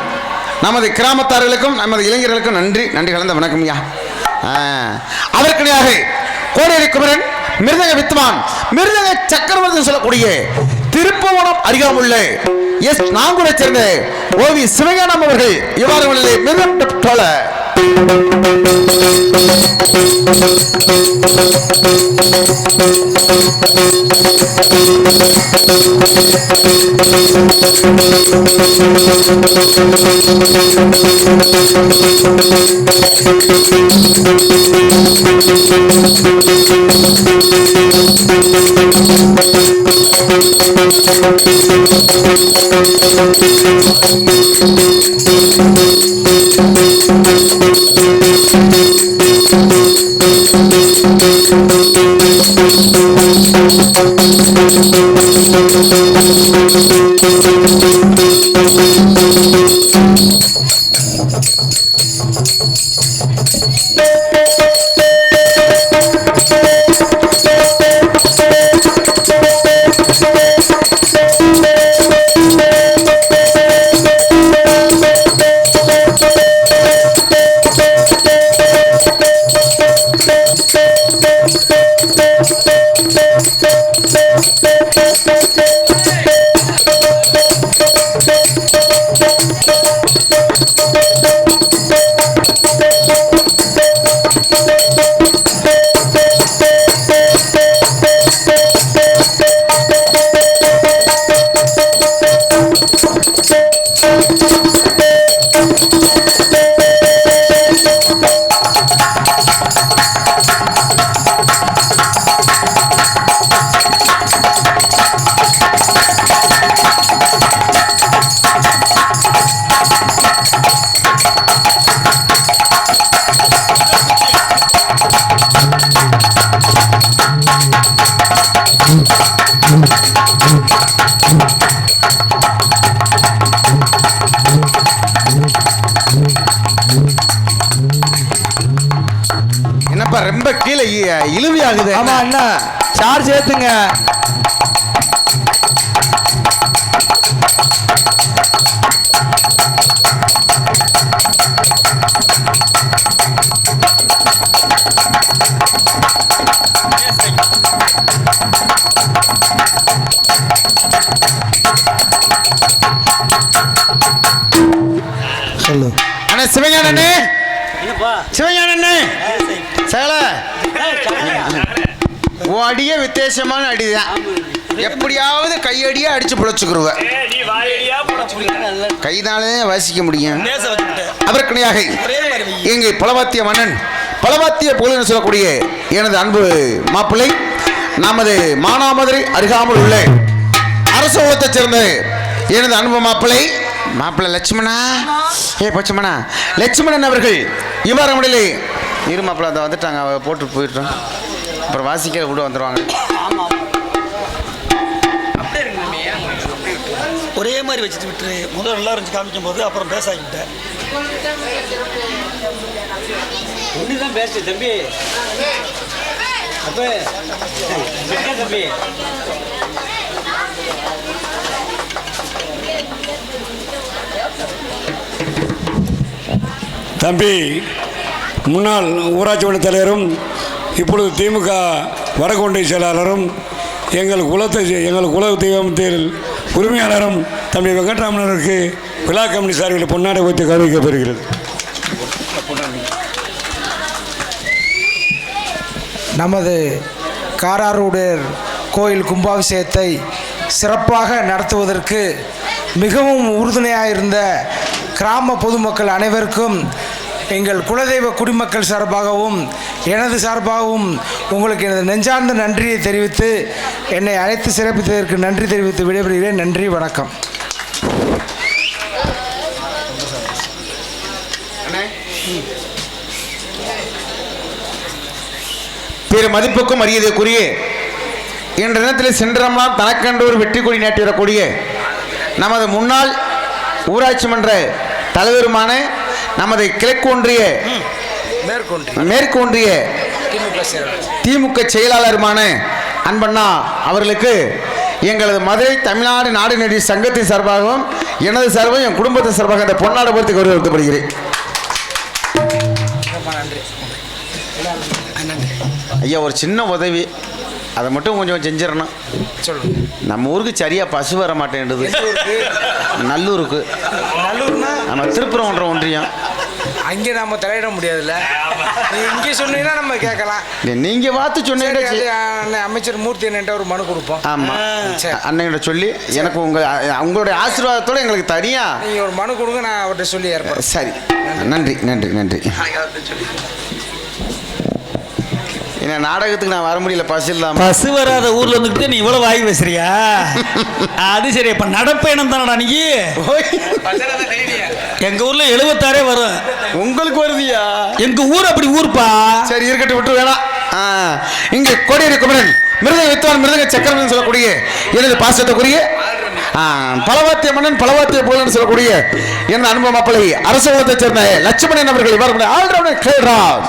நமது கிராமத்தார்களுக்கும் நமது இளைஞர்களுக்கும் நன்றி கலந்த வணக்கம் ஐயா. அதற்கிடையாக கோடேரி குமரன் மிருதங்க வித்வான் மிருதங்க சக்கரவர்த்தி சொல்லக்கூடிய திருப்பவனம் அருகாமுள்ள எஸ் நாங்கூரை சேர்ந்த ஓவி சிவஞானம் அவர்கள் இவ்வாறு மிருதம் என்னப்பா ரொம்ப கீழே இழுவியாகுது. ஆமா அண்ணா, சார்ஜ் ஏத்துங்க. சொல்லு அண்ணா சிவஞானண்ணே, சிவஞானண்ணே சகல உன் அடியே வித்தியாசமான அடிதான். எப்படியாவது கையடியா அடிச்சு புழைச்சுக்குருவ. கைதானே வாசிக்க முடியும். அதற்கனையாக இங்கு பலவாத்திய மன்னன் பலவாத்திய புகழ் சொல்லக்கூடிய எனது அன்பு மாப்பிள்ளை நமது மானாமதுரை அருகாமல் உள்ள அரசு குலத்தைச் சேர்ந்த எனது அன்பு மாப்பிள்ளை லட்சுமணா பச்சமணா லட்சுமணன் அவர்கள் இவ்வாறு முறையிலே இரு மாப்பிள்ளை அதை வந்துட்டாங்க. அவ போட்டு போயிட்டோம், அப்புறம் வாசிக்க கூட வந்துடுவாங்க. ஒரே மாதிரி வச்சுட்டு விட்டுரு. முதல்ல நல்லா இருந்துச்சு காமிக்கும் போது, அப்புறம் பேச ஆகிட்டேன். ஒன்றுதான் பேசு தம்பி. அப்போ தம்பி தம்பி முன்னாள் ஊராட்சி மன்ற தலைவரும் இப்பொழுது திமுக வடகொண்டை செயலாளரும் எங்கள் குல தெய்வத்தில் உரிமையாளரும் தம்பி வெங்கட்ராமனருக்கு விழா கமிட்டி சார்பில் பொன்னாடை வைத்து கௌரவிக்கப்படுகிறது. நமது காராரூடர் கோயில் கும்பாபிஷேகத்தை சிறப்பாக நடத்துவதற்கு மிகவும் உறுதுணையாக இருந்த கிராம பொதுமக்கள் அனைவருக்கும் எங்கள் குலதெய்வ குடிமக்கள் சார்பாகவும் எனது சார்பாகவும் உங்களுக்கு எனது நெஞ்சார்ந்த நன்றியை தெரிவித்து என்னை அழைத்து சிறப்பித்ததற்கு நன்றி தெரிவித்து விடைபெறுகிறேன். நன்றி, வணக்கம். பிற மதிப்புக்கும் மரியாதைக்குரிய என்ற தினத்தில் சென்றமெல்லாம் தனக்கென்று ஒரு வெற்றி கொடி நாட்டி வரக்கூடிய நமது முன்னாள் ஊராட்சி மன்ற தலைவருமான நமது கிழக்கு ஒன்றிய மேற்கு ஒன்றிய திமுக செயலாளருமான அன்பண்ணா அவர்களுக்கு எங்களது மதுரை தமிழ்நாடு நாடு நெறி சங்கத்தின் சார்பாகவும் எனது சார்பாகவும் என் குடும்பத்தின் சார்பாக அந்த பொன்னாடை பொறுத்து கௌரவிக்கப்படுகிறேன். ஐயா, ஒரு சின்ன உதவி, அதை மட்டும் கொஞ்சம் செஞ்சிடணும். நம்ம ஊருக்கு சரியா பசு வர மாட்டேன்றது. நல்லூருக்கு. நல்லூர்னா நம்ம திருப்பரங்குன்ற ஒன்றியம். அங்கே நம்ம தலையிட முடியாதுல்ல. இங்கே சொன்னீங்கன்னா நம்ம கேட்கலாம். நீங்க பார்த்து சொன்னீங்க. அமைச்சர் மூர்த்தி என்கிட்ட ஒரு மனு கொடுப்போம். ஆமா, அன்னையோட சொல்லி எனக்கு உங்களுடைய ஆசீர்வாதத்தோட எங்களுக்கு தனியா நீங்க ஒரு மனு கொடுங்க, நான் அவர்கிட்ட சொல்லி ஏற்படும். சரி, நன்றி நன்றி நன்றி. என்ன நாடகத்துக்கு நான் வர முடியல, பஸ் இல்லாம. பஸ் வராத ஊர்ல வந்துட்டு நீ இவ்வளவு வாய் பேசுறியா? அது சரி. இப்ப நடப்பயணம் தானடா நீ? எங்க ஊர்ல 76 வரும். உங்களுக்கு வருதியா? எங்க ஊர் அப்படி ஊர்ப்பா. சரி, இருக்கட்டும், விட்டு வேணாம். இங்க கோடியரி குமரன் மிருதங்க வித்வான் மிருதங்க சக்கரவர்த்தி சொல்லக்கூடிய எனது பாசத்துக்குரிய பலவாத்திய மன்னன் பலவாத்திய போலன்னு சொல்லக்கூடிய எனது அனுபவ மாப்பிள்ளை அரச குலத்தை சேர்ந்த லட்சுமணன் அவர்கள் இவர் ஆல்ரவுண்டர் கேள்றார்.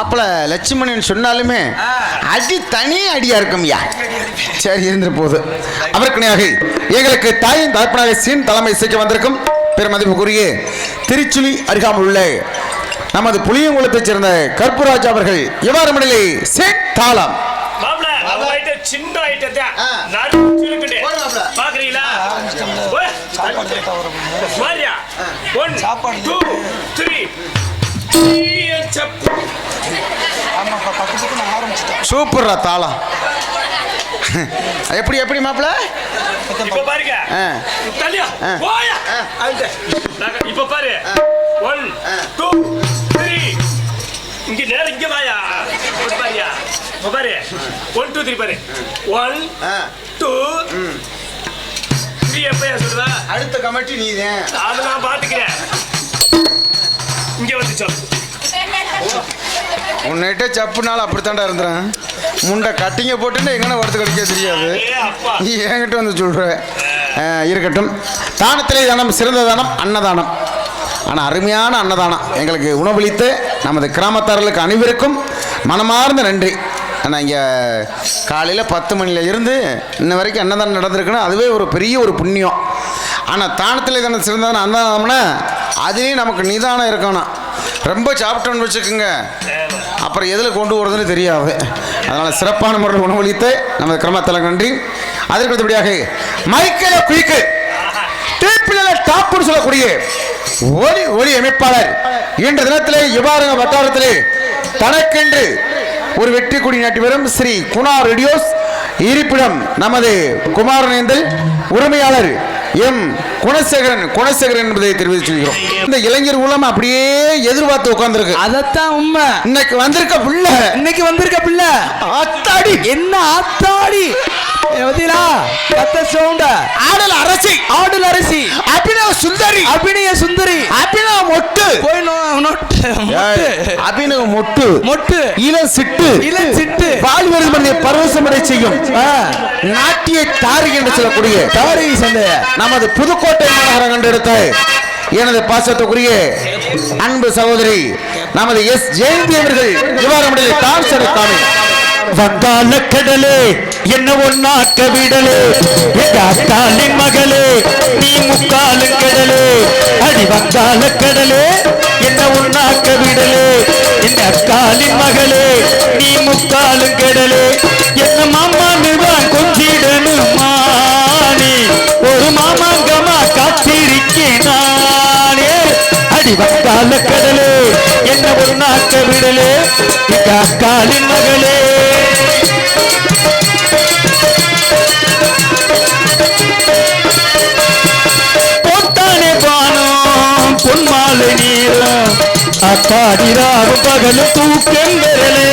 மாப்பிள்ளை லட்சுமணன் சொன்னாலுமே அடி தனி அடியா இருக்கும்யா. சரி இருந்த போது அவருக்குனையாக எங்களுக்கு தாயின் தகப்பனாக சீன் தலைமை இசைக்க வந்திருக்கும் பெருமதிப்புக்குரிய திருச்சுழி அருகாமல் உள்ள நமது புளியங்குளத்தைச் சேர்ந்த கற்பூராஜ் அவர்கள் எவ்வாறு மணிலே சேட் தாளம் சின்ன ஐட்டத்தை பாக்குறீங்களா? சூப்பர்ரா தாளம். எப்படி எப்படி மாப்பிள்ள இப்ப பாருங்க. இப்ப பாரு 1 2 3 இங்க நேரம் இங்க வாயா பாரியா பாரு 1 2 3 பாரு 1 2 3 எப்பயா சொல்றா? அடுத்த கமிட்டி நீதான். அத நான் பாத்துக்கிறேன். இங்க வந்து சொல்லு. உன்னிட்ட சப்புனால அப்படித்தாண்டா இருந்துறேன். முண்டை கட்டிங்க போட்டுன்னு எங்கன்னா வரத்து கடிக்க தெரியாது. என்கிட்ட வந்து சொல்ற இருக்கட்டும். தானத்திலே தானம் சிறந்த தானம் அன்னதானம். ஆனால் அருமையான அன்னதானம் எங்களுக்கு உணவளித்து நமது கிராமத்தார்களுக்கு அனைவருக்கும் மனமார்ந்த நன்றி. ஆனால் இங்கே காலையில் 10 மணியில் இருந்து இன்ன வரைக்கும் அன்னதானம் நடந்திருக்குன்னா அதுவே ஒரு பெரிய ஒரு புண்ணியம். ஆனால் தானத்திலே தானம் சிறந்ததானம் அன்னதானம்னா அதுலேயும் நமக்கு நிதானம் இருக்கணும். ரொம்ப சாப்பிட்டோன்னு வச்சுக்கோங்க, அப்புறம் எதில் கொண்டு போகிறதுன்னு தெரியாது. அதனால் சிறப்பான முறையில் உணவளித்து நமது கிராமத்தார்களுக்கு நன்றி. அதற்கு அடுத்தபடியாக மைக்கேல குயிக்கு டாப்னு சொல்லக்கூடிய ஒளி அமைப்பாளர் இன்ற தினத்திலே யுவாரங்க வட்டாரத்திலே தனக்கென்று ஒரு வெற்றி கொடி நாட்டி வரும் ஸ்ரீ குணா ரேடியோஸ் இருப்பிடம் நமது குமாரனேந்தல் உரிமையாளர் எம் குணசேகரன் என்பதை தெரிவித்து சொல்கிறோம். இந்த இளைஞர் மூலம் அப்படியே எதிர்பார்த்து உட்கார்ந்துருக்கு. அதத்தான் உண்மை. இன்னைக்கு வந்திருக்க பிள்ளை ஆத்தாடி என்ன ஆத்தாடி ஆடல் அரசி அபிநய சுந்தரி அபிநவ மொட்டு இளம் சிட்டு பால்வெளி பரவசமடை செய்யும் நாட்டிய தாரிகை என்று சொல்லக்கூடிய தாரிகை சந்தைய நமது புதுக்கோட்டை மாநகரம் கண்டெடுத்த எனது பாசத்துக்குரிய அன்பு சகோதரி நமது எஸ் ஜெயந்தி அவர்கள் இவ்வாறு டான்ஸ் எடுத்தாமே. வங்காள கடலே என்ன ஒன்னாக்க விடலே எங்க அக்காலின் மகளே நீ முக்காலும் கடலே அடி வங்காள கடலே என்ன ஒன்னாக்க விடலே எங்க அக்காலின் மகளே நீ முக்காலும் கடலே என்ன மாமான்னு தான் கொஞ்சிடணுமா நீ ஒரு மாமாங்கமா காத்திருக்கேன் நானே அடி வங்காள கடலே என்ன ஒன்னாக்க விடலே எங்க அக்காலின் மகளே போட்டானே பானம் பொன்மாலை நீரம் அக்காடிராவும் பகலும் தூக்கம் பெறலே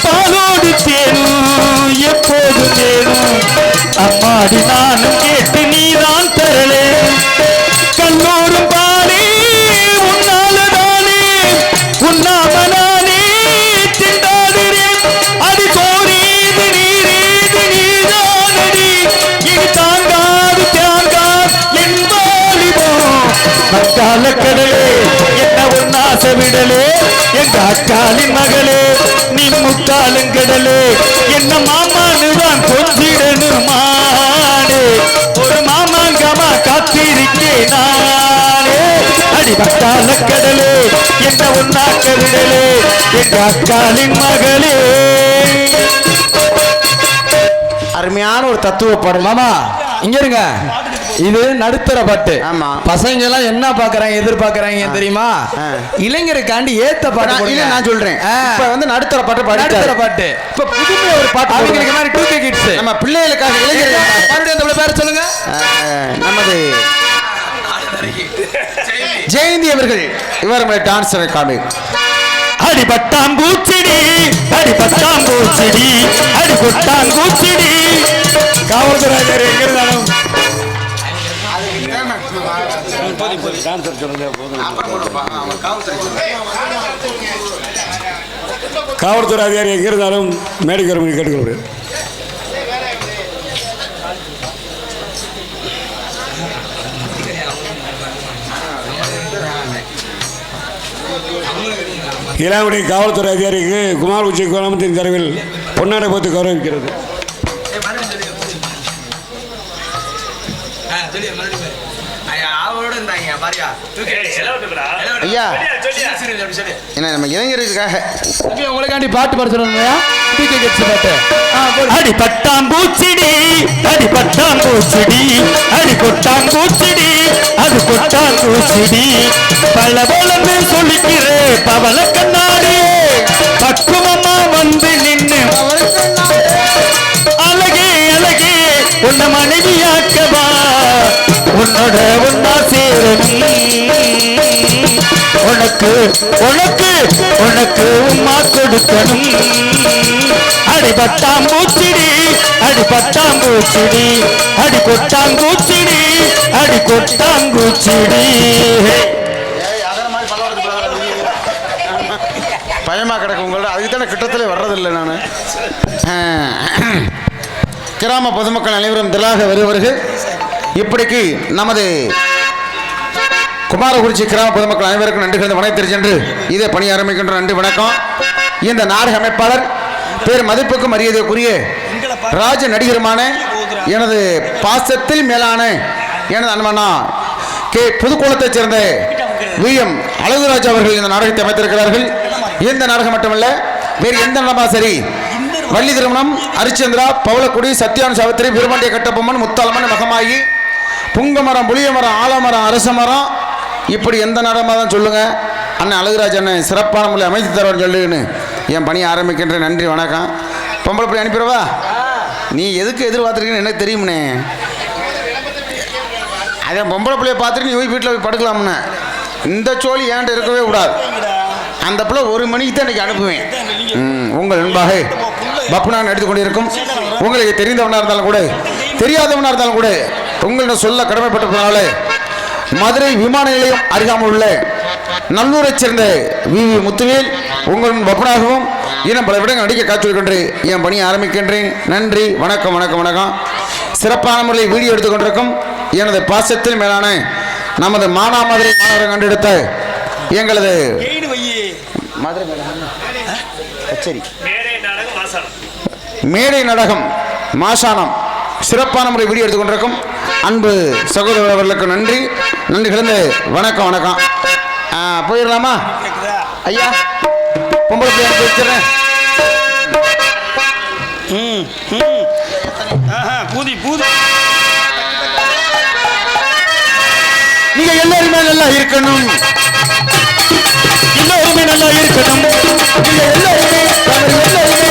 பாலோடு தேனும் எப்போது தேனும் அம்மாடி நானும் கேட்டு நீதான் தரலே கண்ணோரும் பாலே உன்னாலதானே உன்னாமனானே திண்டாடுறேன் அடி கோரீது நீரீது நீதானடி இது தாங்காது என் வாலிபோ மக்கால கடலே என்ன ஒன்னாச விடலே எங்க அக்காலின் மகளே நீ முக்காலும் கடலே என்ன மாமான்னு தான் கொஞ்சிடணுமானே ஒரு மாமாங்கமா காத்திருக்கேன் நானே அடி மக்கால கடலே என்ன ஒன்னாக்க விடலே எங்க அக்காலின் மகளே. அருமையான ஒரு தத்துவ பாடல். மாமா இங்க இருங்க. இது நடுத்தர பாட்டு. ஆமா. பசங்க எல்லாம் என்ன பாக்குறாங்க எதிர்பார்க்கறாங்க தெரியுமா? இளைஞருக்காண்டி ஏத்த பாட்டு. இல்ல நான் சொல்றேன். இப்ப வந்து நடுத்தர பாட்டு நடுத்தர பாட்டு. இப்ப புதுமையா ஒரு பாட்டு அவங்களுக்கு மாதிரி 2K கிட்ஸ் நம்ம பிள்ளைகளுக்காக இளைஞர்களுக்காக மறுபடியும் அந்த பேரை சொல்லுங்க. நமது ஜெயந்தி அவர்கள் இவர் டான்ஸ் காமி அடி பட்டாம்பூச்சிடி அடி பட்டாம்பூச்சிடி அடி கொட்டாங்கூச்சிடி காவல்துறை எங்க இருந்தாலும் காவல்துறை அதிகாரி எங்க இருந்தாலும் மேடைக்கு வரும் கேட்டுக்கொள்கிறேன். இளங்குடி காவல்துறை அதிகாரிக்கு குமார் உச்சி குழம்பத்தின் தரவில் பொன்னாடை போட்டு கௌரவிக்கிறது. ஐயா என்ன நம்ம இளைஞர்களுக்காக உங்களுக்காண்டி பாட்டு பாடுறோம்யா பாட்டு. அடி பட்டாம்பூச்சிடி அடி பட்டாம்பூச்சிடி அடி கொட்டாம்பூச்சிடி அது கொட்டாம்பூச்சிடி பல பலன்னு சொல்லிக்கிற பவள கண்ணாடி பக்குவமா வந்து நின்று அழகே அழகே உன்னை மனைவியாக்கவா உன்னோட ஒன்னா சேரணும் உனக்கு உனக்கு உனக்கு உம்மா கொடுக்கணும் அடி பட்டாம்பூச்சிடி அடி பட்டாம்பூச்சிடி அடி கொட்டாங்கூச்சிடி அடி கொட்டாங்கூச்சிடி. பயமா கிடக்கு உங்களோட அதுக்கு தானே கிட்டத்தில் வர்றதில்லை நான். கிராம பொதுமக்கள் அனைவரும் திலாக வருவார்கள். இப்படிக்கு நமது குமாரகுறிச்சி கிராம பொதுமக்கள் அனைவருக்கும் நன்றி கலந்து வணக்கம் சென்று இதே பணி ஆரம்பிக்கின்ற நன்றி வணக்கம். இந்த நாடக அமைப்பாளர் பேர் மதிப்புக்கும் மரியாதைக்குரிய ராஜ நடிகருமான எனது பாசத்தில் மேலான எனது அன்பனா கே புதுக்கோளத்தைச் சேர்ந்த விஎம் அழகுராஜ் அவர்கள் இந்த நாடகத்தை அமைத்திருக்கிறார்கள். இந்த நாடகம் மட்டுமல்ல, வேறு எந்த நடனமா சரி, வள்ளி திருமணம், ஹரிச்சந்திரா, பவளக்குடி, சத்யான் சாவித்திரி, வீரபாண்டிய கட்டபொம்மன், முத்தாலம்மன், மகமாயி, புங்கமரம், புளியமரம், ஆலமரம், அரச மரம், இப்படி எந்த நாடகமாக தான் சொல்லுங்க, அண்ணன் அழகுராஜ் அண்ணன் சிறப்பான முறையில் அமைத்து தருவார் சொல்லுன்னு என் பணியை ஆரம்பிக்கின்ற. நன்றி வணக்கம். பொம்பளை பிள்ளை அனுப்பிடுவா? நீ எதுக்கு எதிர்பார்த்துருக்கீன்னு எனக்கு தெரியும்னே. அதே பொம்பளை பிள்ளைய பார்த்துட்டு நீ போய் வீட்டில் போய் படுக்கலாம்னு. இந்த சோழி ஏன்ட்டு இருக்கவே கூடாது. அந்த பிள்ளை 1 மணிக்கு தான் இன்றைக்கி அனுப்புவேன். உங்கள் நண்பாக பப்புனான் எடுத்துக்கொண்டிருக்கும் உங்களுக்கு தெரிந்தவனாக இருந்தாலும் கூட தெரியாதவனாக இருந்தாலும் கூட உங்களிடம் சொல்ல கடமைப்பட்டிருப்பதனால மதுரை விமான நிலையம் அருகாமல் உள்ள நல்லூரைச் சேர்ந்த வி முத்துவேல் உங்கள் பப்புனாகவும் இன்னும் பல விடங்கள் நடிக்க காத்துக்கொண்டு என் பணியை ஆரம்பிக்கின்றேன். நன்றி வணக்கம் வணக்கம் வணக்கம். சிறப்பான முறையில் வீடியோ எடுத்துக்கொண்டிருக்கும் எனது பாசத்தில் மேலான நமது மானாமதுரை மாநகரம் கண்டெடுத்த எங்களது மேடை நாடகம் மாசானம் சிறப்பான முறை வீடியோ எடுத்துக்கொண்டிருக்கும் அன்பு சகோதரர்களுக்கு நன்றி நன்றி கலந்து வணக்கம் வணக்கம். போயிடலாமா ஐயா? பொம்பளை பிள்ளை வச்சிடறேன். பூதி பூதி நீங்க எல்லாருமே நல்லா இருக்கணும், எல்லாருமே நல்லா இருக்கணும், நீங்க எல்லாருமே நல்லா இருக்கணும்.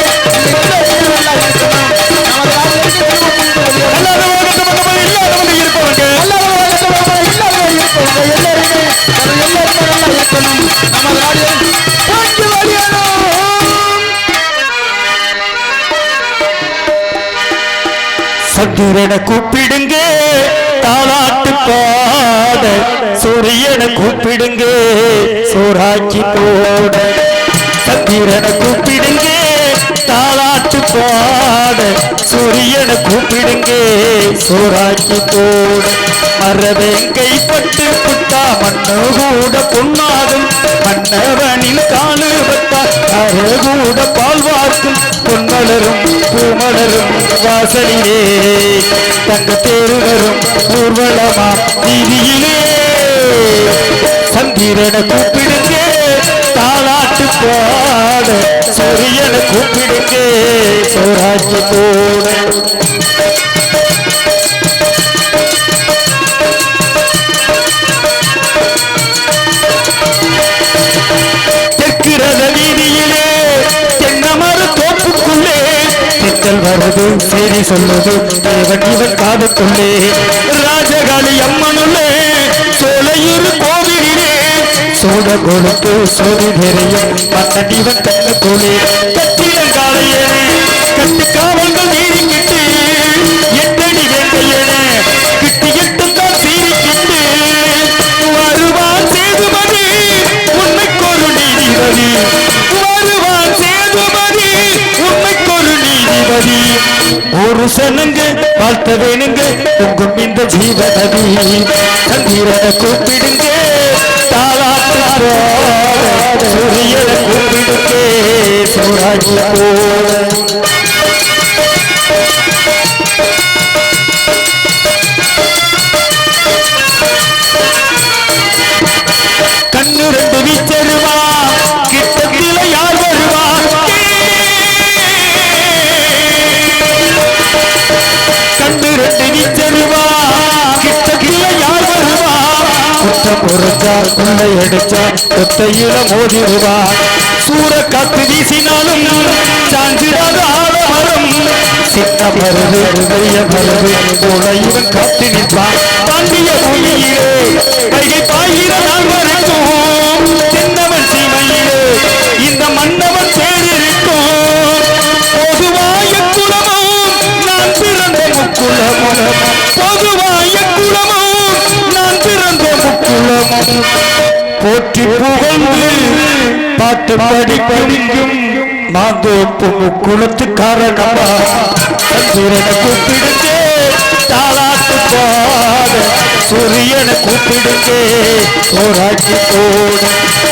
சந்திரனை கூப்பிடுங்க தாலாட்டு பாட, சூரியனை கூப்பிடுங்க சோறாக்கி போட. சந்திரனை கூப்பிடுங்க தாலாட்டு பாட, சூரியனை கூப்பிடுங்க சோறாக்கி போட. மரவேங்கை பட்டு புட்டா மண்ணு கூட பொன்னாகும், மன்னவனில் காலு வட்டா அரு கூட பால் வார்க்கும். பொன்மலரும் பூமலரும் வாசலிலே தங்க தேர்வரும் ஊர்வலமா வீதியிலே. சந்திரனை கூப்பிடுங்க தாலாட்டு பாட, சூரியனை கூப்பிடுங்க சோறாக்கி போட. தெற்கிறத வீதியிலே தென்னமர தோப்புக்குள்ளே தெற்றல் வருது சரி சொல்லுது தேவன் இவன் காதுக்குள்ளே. ராஜகாளி அம்மனுள்ளே சோலையூர் கோவிலிலே சோட கொடுத்து சோதி நிறையும் மன்னன் இவன் கண்ணுக்குள்ளே. கட்டிடங்காலையனே கட்டு காவல்கள் நீரிக்கிட்டு எட்டடி வேண்டையனே கிட்டி எட்டுந்தான் சீரிக்கிட்டு வருவான் சேதுமதி உண்மைக்கொரு நீதிபதி. வருவான் சேதுமதி உண்மைக்கொரு நீதிபதி. ஒரு சனங்க வாழ்த்த வேணுங்க உங்கும் இந்த ஜீவநதி. சந்திரனை கூப்பிடுங்க தாலாட்டு பாட, சூரியனை சோறாக்கி போட கண்ணு ரெண்டு வீச்சருவா கிட்டத்தில யார் வருவா கண்ணு ரெண்டு வீச்சருவா கிட்டத்தில யார் வருவா குற்றம் பொறுத்தா கொள்ளை அடிச்சா கொத்தையில மோதிருவா சூற காத்து வீசினாலும் சாஞ்சிடாத ஆலமரம் சின்ன மருது பெரிய மருது போல இவன் காத்து நிற்பான் தாண்டிய பூமியிலே கைகை பாயிர நாள் வரைக்கும் சின்னவன் சீமையிலே இந்த மன்னவன் பேரிருக்கும் பொதுவாய குலமும் நான் பிறந்த முக்குலமும் பொதுவாய குலமும் நான் பிறந்த முக்குலமும் போற்றி புகழ்ந்து பாட்டு பாடி படிக்கும் மாந்தோப்பு முக்குளத்துக்காரனமா சந்திரனை கூப்பிடுங்க தாளாட்டு பாட சூரியனை கூப்பிடுங்க சோறாக்கி போட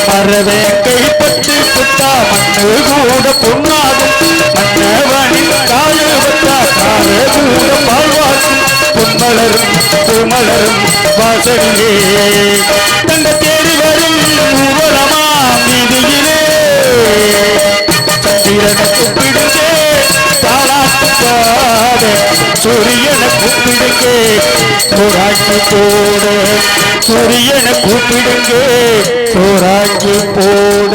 மரவே கைப்பட்டு புத்தா மண்ணு கூட பொன்னாகும் மன்னவனின் காய வந்தா கால கூட பால்வாக்கும் பொன்மலரும் பூமலரும் வாசனிலே தங்க தேடி வரும் ஊர்வலமா வீதியிலே சந்திரனை கூப்பிடுங்க தாளாட்டு பாட சூரியனை கூப்பிடுங்க சோறாக்கி போட சூரியனை கூப்பிடுங்க சோறாக்கி போட